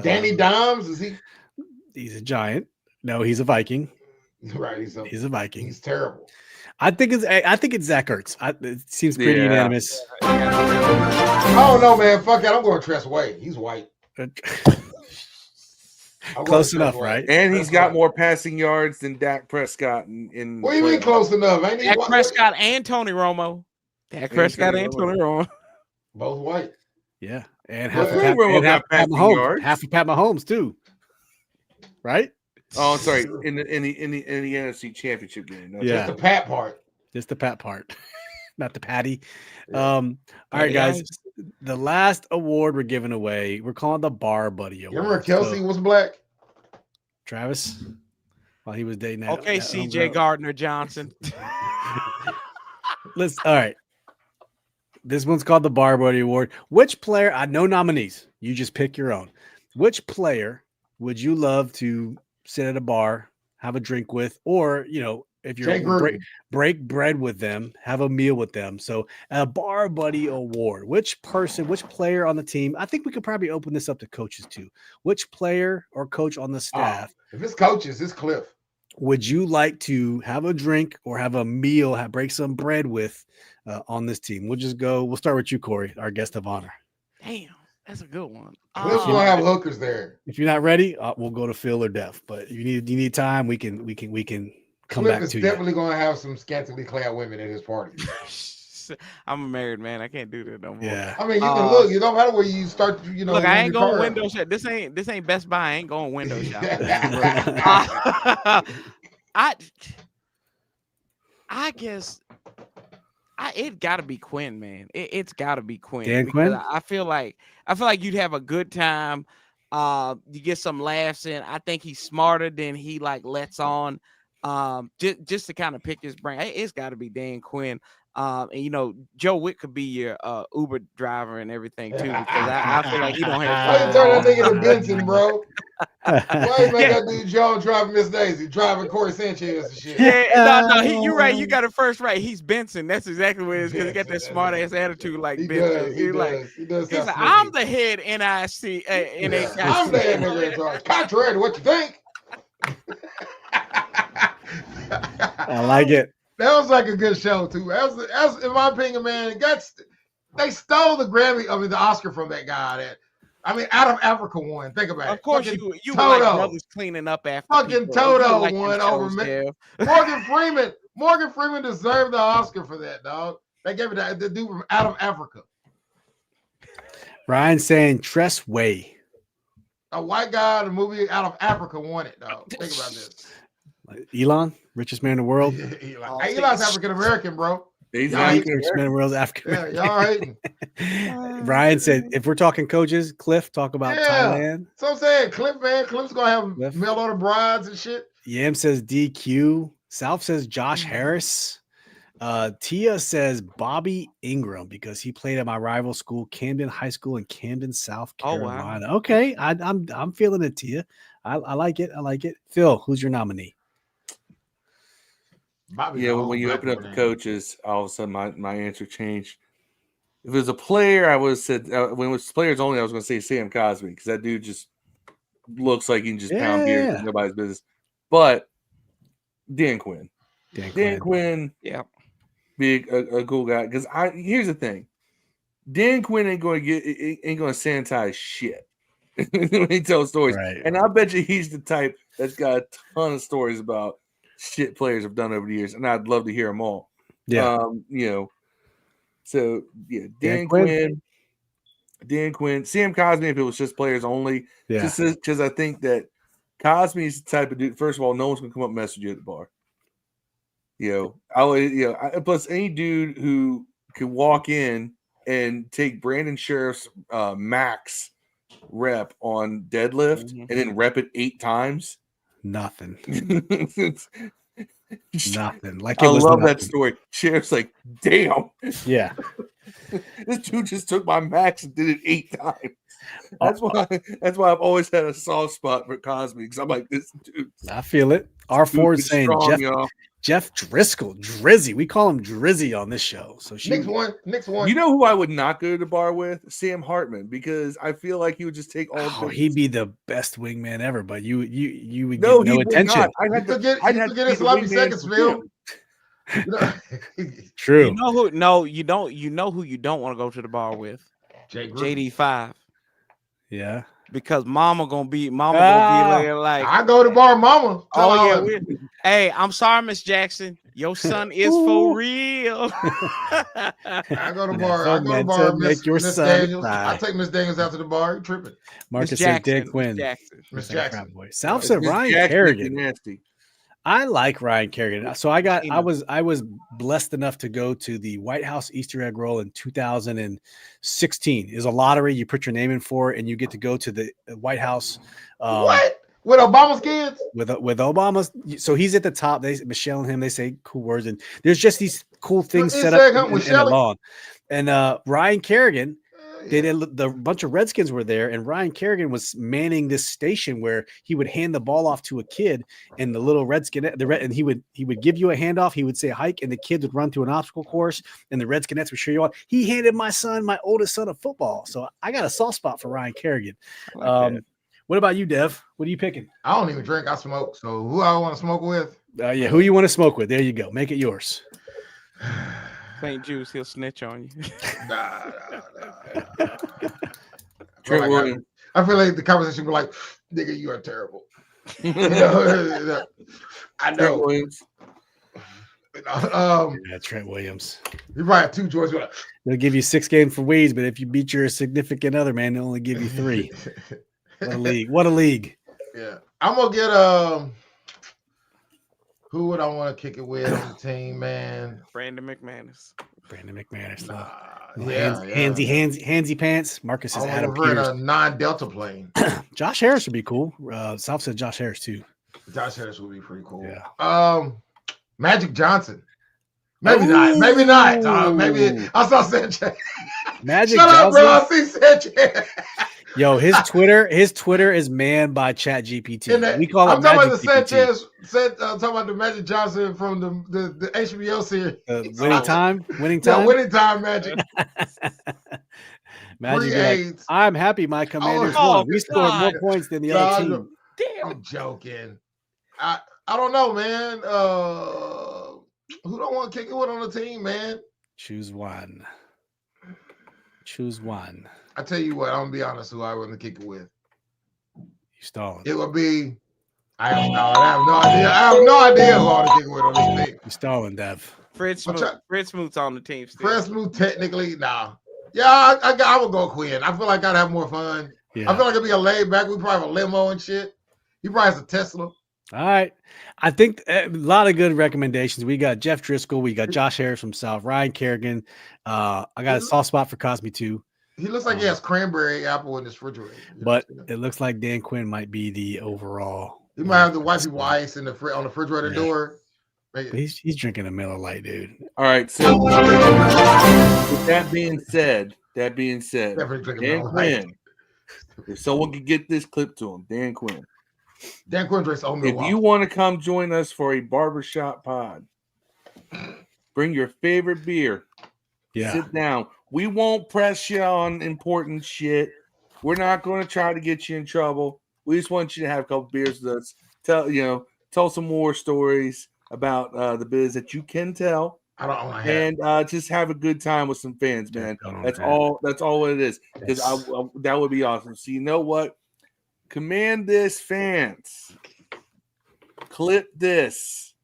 Danny Dimes, is he? He's a Giant. No, he's a Viking. Right. He's a Viking. He's terrible. I think it's Zach Ertz. It seems pretty unanimous. I don't know, man. Fuck that. I'm going Tress Way. He's white. Close enough, right? And he's got more passing yards than Dak Prescott. In what do you mean close enough? Ain't Dak Prescott and Tony Romo. Dak Prescott and Tony Romo. Both white. Yeah, and half of Pat Mahomes. Half of Pat Mahomes too. Right? Oh, I'm sorry. In the NFC Championship game. No, just the Pat part. Just the Pat part, not the Patty. All right, guys. The last award we're giving away, we're calling the Bar Buddy Award. You remember Kelsey was black? Travis, while he was dating that. Okay, CJ Gardner Johnson. All right. This one's called the Bar Buddy Award. Which player? No nominees. You just pick your own. Which player would you love to sit at a bar, have a drink with, or if you're break bread with them, have a meal with them? So a Bar Buddy Award. Which player on the team? I think we could probably open this up to coaches too. Which player or coach on the staff? If it's coaches, it's Cliff. Would you like to have a drink or have a meal, break some bread with on this team? We'll start with you, Corey, our guest of honor. Damn, that's a good one. Cliff's gonna have hookers there. If you're not ready, we'll go to Phil or Def. But if you need time, we can come Cliff back is to you. Definitely gonna have some scantily clad women at his party. I'm a married man. I can't do that no more. Yeah. I mean, you can look. You don't matter where you start. Look, I ain't going window shop. This ain't Best Buy. I ain't going window shop. I guess it got to be Quinn, man. It's got to be Quinn. Dan Quinn. I feel like you'd have a good time. You get some laughs in. I think he's smarter than he lets on. Just to kind of pick his brain. It's got to be Dan Quinn. And Joe Witt could be your Uber driver and everything too, because I feel like he don't have. Why you turn that nigga to Benson, bro? Why you make that dude Joe driving Miss Daisy, driving Corey Sanchez and shit? Yeah, no, you're right. You got it first right. He's Benson. That's exactly what it is, because he got that smart ass attitude like Benson. He's like, I'm the head NIC. I'm the head nigga in charge. Contrary to what you think. I like it. That was like a good show too. As in my opinion, man, they stole the Oscar from that guy. Out of Africa won. Think about it. Of course, you like brothers cleaning up after. Fucking people. Toto like won over me. Morgan Freeman. Morgan Freeman deserved the Oscar for that, dog. They gave it to the dude from Out of Africa. Ryan saying Tress Way. A white guy in the movie Out of Africa won it, dog. Think about this. Elon, richest man in the world. Elon's African American, bro. He's richest man in the world, African. Yeah, y'all hating. Ryan said, if we're talking coaches, Cliff, talk about Thailand. So I'm saying, Cliff's gonna have mail order brides and shit. Yam says DQ. South says Josh Harris. Tia says Bobby Ingram, because he played at my rival school, Camden High School in Camden, South Carolina. Oh, wow. Okay, I'm feeling it, Tia. I like it. I like it. Phil, who's your nominee? When you open up the coaches, all of a sudden my answer changed. If it was a player, I would have said when it was players only, I was going to say Sam Cosmi, because that dude just looks like he can just pound beer, nobody's business. But Dan Quinn, yeah, big a cool guy. Because here's the thing, Dan Quinn ain't going to sanitize shit when he tells stories, right. And I bet you he's the type that's got a ton of stories about shit players have done over the years, and I'd love to hear them all. Yeah, So Dan Quinn, Sam Cosmi, if it was just players only, just because I think that Cosmi is the type of dude. First of all, no one's gonna come up and mess with you at the bar. Plus any dude who can walk in and take Brandon Sheriff's max rep on deadlift and then rep it 8 times. Nothing. Nothing. Like, I love that story. Sheriff's like, damn. Yeah. This dude just took my max and did it 8 times. That's why I've always had a soft spot for Cosby, because I'm like, this dude. I feel it. R4 is saying Jeff Driscoll, Drizzy. We call him Drizzy on this show. So next one. You know who I would not go to the bar with? Sam Hartman, because I feel like he would just take all. Oh, he'd be the best wingman ever, but you would get no attention. I'd have to get his sloppy seconds, Phil. True. You know who? No, you don't. You know who you don't want to go to the bar with? JD5. Yeah. Because mama gonna be like I go to bar, mama. Hey, I'm sorry, Miss Jackson. Your son is for real. I go to bar. Miss Daniels. I take Miss Daniels out to the bar. You tripping? Marcus said Dan Quinn. Miss Jackson. South said Ryan Kerrigan. Nasty. I like Ryan Kerrigan. So I was blessed enough to go to the White House Easter egg roll in 2016. It's a lottery. You put your name in for it, and you get to go to the White House. What? With Obama's kids? With Obama's. So he's at the top. Michelle and him, they say cool words. And there's just these cool things set up in the lawn. And Ryan Kerrigan, the bunch of Redskins were there, and Ryan Kerrigan was manning this station where he would hand the ball off to a kid, and the little Redskin, and he would give you a handoff. He would say hike, and the kids would run through an obstacle course, and the Redskinettes would cheer you on. He handed my oldest son, a football. So I got a soft spot for Ryan Kerrigan. What about you, Dev? What are you picking? I don't even drink. I smoke. So who I want to smoke with? Who you want to smoke with? There you go. Make it yours. St. Juice, he'll snitch on you. Nah. I feel like the conversation will be like, nigga, you are terrible. I know. Trent Williams. You probably have 2 George. They'll give you 6 games for weeds, but if you beat your significant other, man, they'll only give you 3. What a league. Yeah. I'm gonna get who would I want to kick it with on the team, man? Brandon McManus. Handsy pants. Marcus is Adam Pierce. A non-Delta plane. Josh Harris would be cool. South said Josh Harris too. Josh Harris would be pretty cool. Yeah. Magic Johnson. Maybe not. Maybe I saw Sanchez. Magic Shut Johnson. up, bro. I see Sanchez. Yo, his Twitter is manned by ChatGPT. We call it talking about the Sanchez. Talking about the Magic Johnson from the HBO series. Winning time. Yeah, winning time Magic. Magic. Like, I'm happy my Commanders won. We scored more points than the other team. Damn, I'm joking. I don't know, man. Who don't want to kick it with on the team, man? Choose one. I tell you what, I'm gonna be honest. Who I want to kick it with? You stalling. It would be. I have no idea. I have no idea who I want to kick it with on this team. You stalling, Dev. Fred Smoot's on the team still. Fred Smoot, technically, nah. Yeah, I would go Quinn. I feel like I'd have more fun. Yeah. I feel like it'd be a laid back. We probably have a limo and shit. He probably has a Tesla. All right. I think a lot of good recommendations. We got Jeff Driscoll. We got Josh Harris from South. Ryan Kerrigan. I got a soft spot for Cosme too. He looks like he has cranberry apple in his refrigerator. But it looks like Dan Quinn might be the overall. He might have the wifey ice on the refrigerator door. He's drinking a Miller Lite, dude. All right. So with that being said, Dan Quinn. If someone could get this clip to him, Dan Quinn. Dan Quinn drinks oatmeal. If you want to come join us for a barbershop pod, bring your favorite beer. Yeah. Sit down. We won't press you on important shit. We're not going to try to get you in trouble. We just want you to have a couple beers with us. Tell some more stories about the biz that you can tell. I don't want to have. And just have a good time with some fans, man. That's all it is. Because that would be awesome. So you know what? Command this, fans. Clip this.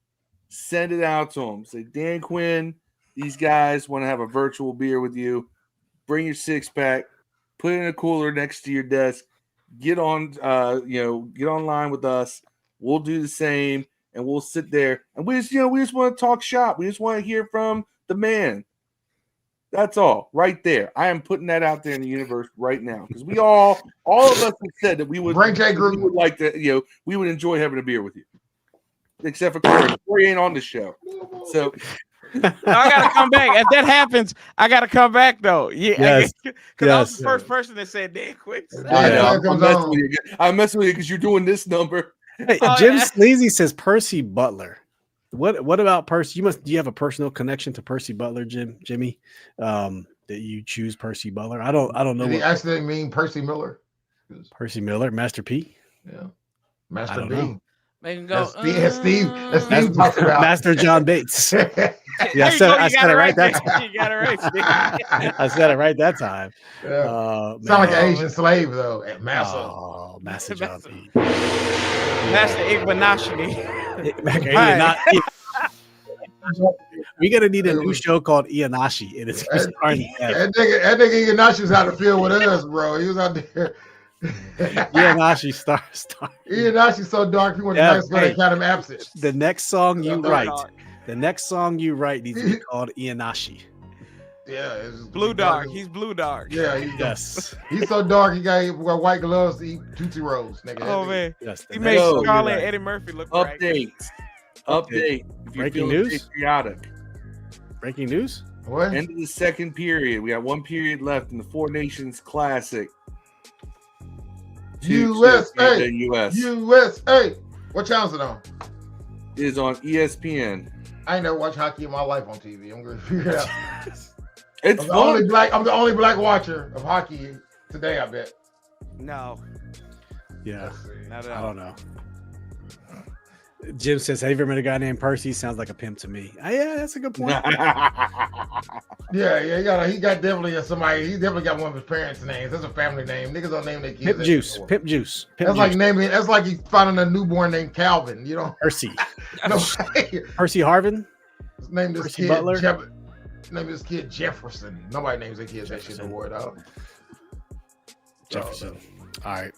Send it out to them. Say, Dan Quinn, these guys want to have a virtual beer with you. Bring your 6-pack. Put it in a cooler next to your desk. Get on, get online with us. We'll do the same, and we'll sit there. And we just want to talk shop. We just want to hear from the man. That's all, right there. I am putting that out there in the universe right now because we all of us have said that we would like to, we would enjoy having a beer with you, except for Corey. Corey ain't on the show, so. I gotta come back. If that happens, I gotta come back though. Yeah, because I was the first person that said Dan Quinn. I know. I'm messing with you because you're doing this number. Hey, Jim Sleazy says Percy Butler. What about Percy? Do you have a personal connection to Percy Butler, Jimmy? That you choose Percy Butler? I don't know. Did he actually mean Percy Miller? Percy Miller, Master P. Yeah, Master B. Make him go. That's Steve talks about Master John Bates. Yeah, I said it right that time. You got it right. I said it right that time. Sound like an Asian slave though. At Master. Oh, Master John Bates. Master Igbanashini. We're gonna need a new show called Ianashi, and it's that nigga Ignashi was out the field with us, bro. He was out there. Ianashi star. Ianashi so dark. He went to high school. They count him absent. The next song you write needs to be called Ianashi. Yeah, it's Blue Dog. He's Blue Dog. Yeah, he's so dark. He got white gloves to eat Tootsie Rolls, nigga. Oh man, yes, he makes Charlie and Eddie Murphy look update. Update. Breaking news. Patriotic. Breaking news. What? End of the second period. We got one period left in the Four Nations Classic. USA. What channel is it on? It is on ESPN. I ain't never watched hockey in my life on TV. I'm gonna figure it out. It's I'm fun. the only black watcher of hockey today, I bet. No. Yeah. Not at I all. don't know. Jim says, "Have you ever met a guy named Percy? Sounds like a pimp to me." Yeah, that's a good point. Yeah. He definitely got one of his parents' names. That's a family name. Niggas don't name their kids. Pimp Juice. That's like he's finding a newborn named Calvin. You know, Percy. No, Percy Harvin. Name this Percy kid Butler. Name this kid Jefferson. Nobody names their kids that shit no more, dog. Jefferson. All right.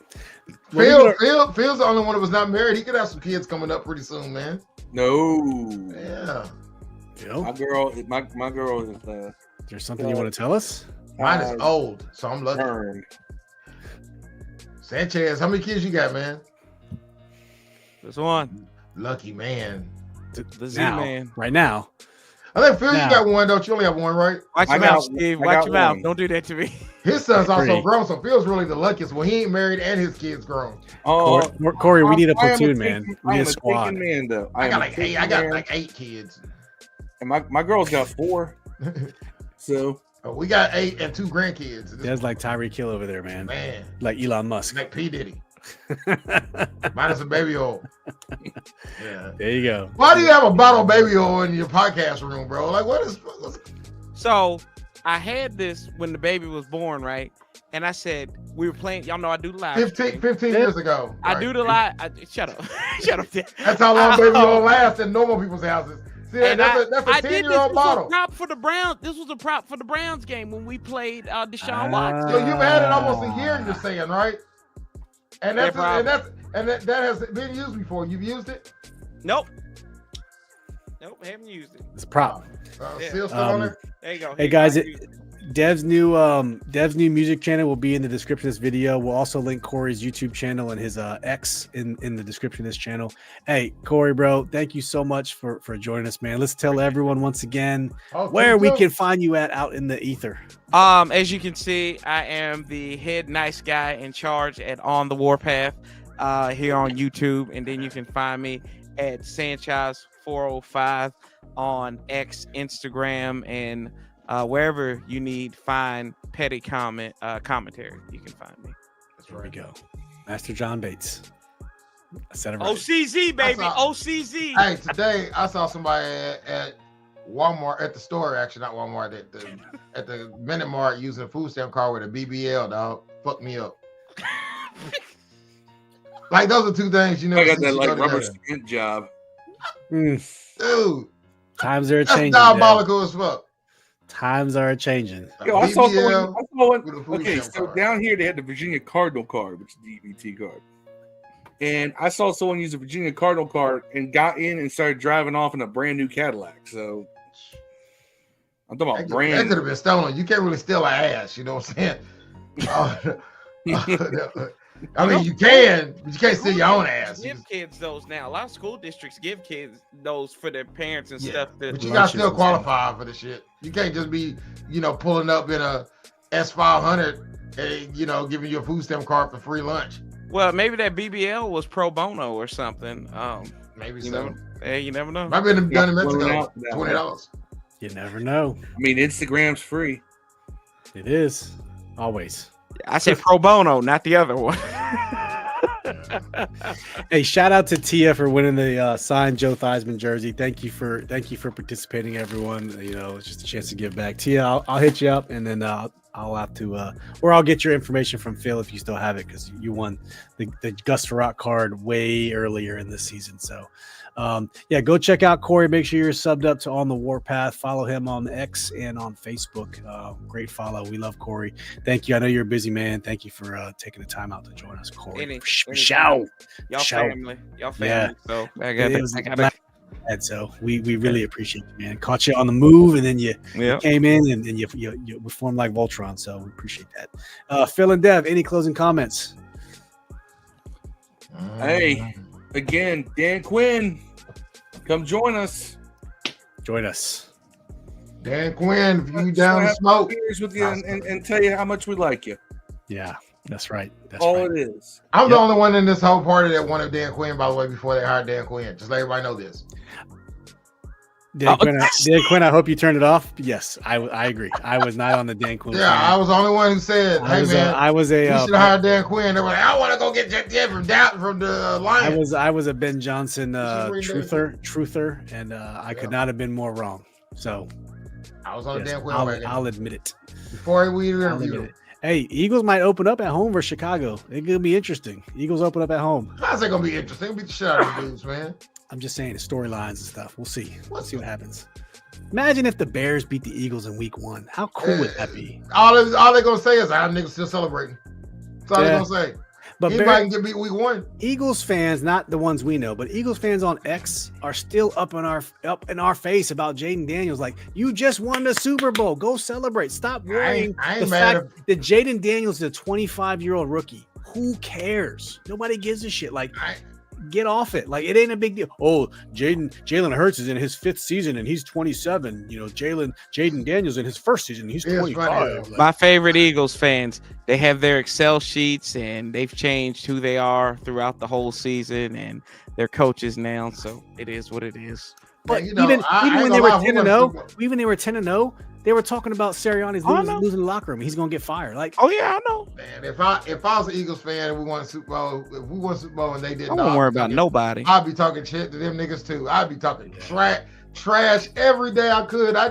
Phil's the only one that was not married. He could have some kids coming up pretty soon, man. No. Yeah. You know? My girl is There's something you want to tell us? Mine is old, so I'm lucky. turned. Sanchez, how many kids you got, man? This one. Lucky man. The Z-Man. Right now. I think Phil, you got one, don't you? Only have one, right? Watch your mouth, Steve. Watch your mouth. Don't do that to me. His son's also grown, so Phil's really the luckiest. Well, he ain't married and his kid's grown. Oh, Corey, we need a platoon, man. We need a squad. Man, though. I got like 8 kids. And my girl's got 4. So we got 8 and 2 grandkids. That's like Tyreek Hill over there, man. Man. Like Elon Musk. Like P. Diddy. Minus a baby oil. Yeah. There you go. Why do you have a bottle of baby oil in your podcast room, bro? Like, what's... So I had this when the baby was born, right? And I said, we were playing, y'all know I do the live. 15 years ago. I do the live. Shut up. Shut up. That's how long baby oil lasts in normal people's houses. See, that's a 10-year-old bottle. Prop for the Browns. This was a prop for the Browns game when we played Deshaun Watson. So you've had it almost a year, you're saying, right? And that has been used before. You've used it? Nope, I haven't used it. It's a prop. Still on there? There you go. Hey guys, Dev's new music channel will be in the description of this video. We'll also link Corey's YouTube channel and his X in the description of this channel. Hey, Corey, bro, thank you so much for joining us, man. Let's tell everyone once again where we can find you out in the ether. As you can see, I am the head nice guy in charge at On the Warpath here on YouTube, and then you can find me at Sanchez405 on X, Instagram, and wherever you need fine petty commentary, you can find me. There we go. Master John Bates. I said it right. OCZ, baby. OCZ. Hey, today I saw somebody at Walmart, at the store, actually, not Walmart, at the Minute Mart using a food stamp card with a BBL, dog. Fuck me up. Like, those are two things you know. I got that like rubber stamp job. Dude. Times are changing. That's diabolical as fuck. Times are changing. Yo, I saw one. Okay, so down here they had the Virginia Cardinal card, which is the EBT card. And I saw someone use a Virginia Cardinal card and got in and started driving off in a brand new Cadillac. So I'm talking about brand. That could have been stolen. You can't really steal an ass. You know what I'm saying? I mean, you can, but you can't steal your own ass. Give kids those now. A lot of school districts give kids those for their parents and stuff. But you gotta still qualify for the shit. You can't just be, pulling up in a S500 and giving you a food stamp card for free lunch. Well, maybe that BBL was pro bono or something. Maybe so. You never know. I've been done in Mexico. $20. You never know. I mean, Instagram's free. It is always. I said pro bono, not the other one. Hey, shout out to Tia for winning the signed Joe Theismann jersey. Thank you for participating, everyone. You know, it's just a chance to give back. Tia, I'll hit you up, and then I'll have to, or I'll get your information from Phil if you still have it, because you won the Gus Farrat card way earlier in this season. So, yeah, go check out Corey. Make sure you're subbed up to On the Warpath. Follow him on X and on Facebook. Great follow. We love Corey. Thank you. I know you're a busy man. Thank you for taking the time out to join us, Corey. Y'all family. Yeah. So so we really appreciate you, man. Caught you on the move, and then you came in and you performed like Voltron. So we appreciate that. Phil and Dev, any closing comments? Hey, again, Dan Quinn, come join us. Dan Quinn, if you down to smoke, with you and tell you how much we like you. Yeah, that's right. That's all right. it is. I'm the only one in this whole party that wanted Dan Quinn, by the way, before they hired Dan Quinn. Just let everybody know this. Dan Quinn, I hope you turned it off. Yes, I agree. I was not on the Dan Quinn. Yeah, I was the only one who said, "Hey, you should have hired Dan Quinn." They were like, "I want to go get Jet from the Lions." I was a Ben Johnson truther, and I could not have been more wrong. So I was on Dan Quinn. I'll admit it. Before we interview him. Hey, Eagles might open up at home versus Chicago. It could be interesting. Eagles open up at home. How's that gonna be interesting? Beat the shit out of the dudes, man. I'm just saying the storylines and stuff. We'll see. Let's see what happens. Imagine if the Bears beat the Eagles in week 1. How cool would that be? All they're gonna say is, "Our niggas still celebrating." That's all they're gonna say. But anybody can get beat week 1. Eagles fans, not the ones we know, but Eagles fans on X are still up in our face about Jaden Daniels. Like, you just won the Super Bowl. Go celebrate. Stop worrying. I ain't mad that Jaden Daniels is a 25-year-old rookie. Who cares? Nobody gives a shit. Like, get off it. Like, it ain't a big deal. Oh, Jalen Hurts is in his 5th season and he's 27. You know, Jaden Daniels in his 1st season, he's 25. My favorite Eagles fans, they have their Excel sheets and they've changed who they are throughout the whole season, and they're coaches now. So it is what it is. But even when they were 10-0, they were talking about Sirianni's losing the locker room. He's gonna get fired. Like, oh yeah, I know. Man, if I was an Eagles fan and we won a Super Bowl, if we won a Super Bowl and they did I not, don't worry about nobody. I'd be talking shit to them niggas too. I'd be talking trash every day I could. I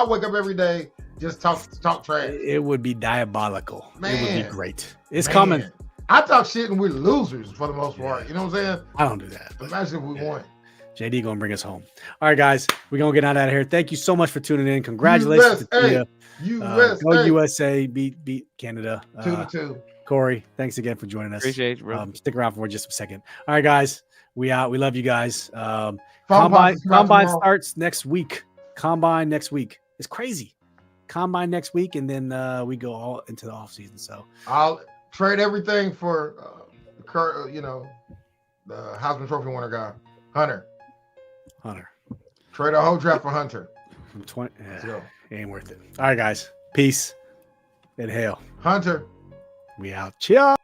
wake up every day, just talk trash. It would be diabolical. Man, it would be great. It's coming. I talk shit and we're losers for the most part. You know what I'm saying? I don't do that. Imagine if we won. JD gonna bring us home. All right, guys, we're gonna get out of here. Thank you so much for tuning in. Congratulations to Tia. Go USA, beat Canada 2-2. Corey, thanks again for joining us. Appreciate you, bro. Stick around for just a second. All right, guys, we out. We love you guys. Combine starts next week. Combine next week. It's crazy. Combine next week, and then we go all into the off season. So I'll trade everything for the Heisman Trophy winner guy, Hunter. Trade a whole draft for Hunter. From 20. It ain't worth it. All right, guys. Peace. Inhale. Hunter. We out. Cheers.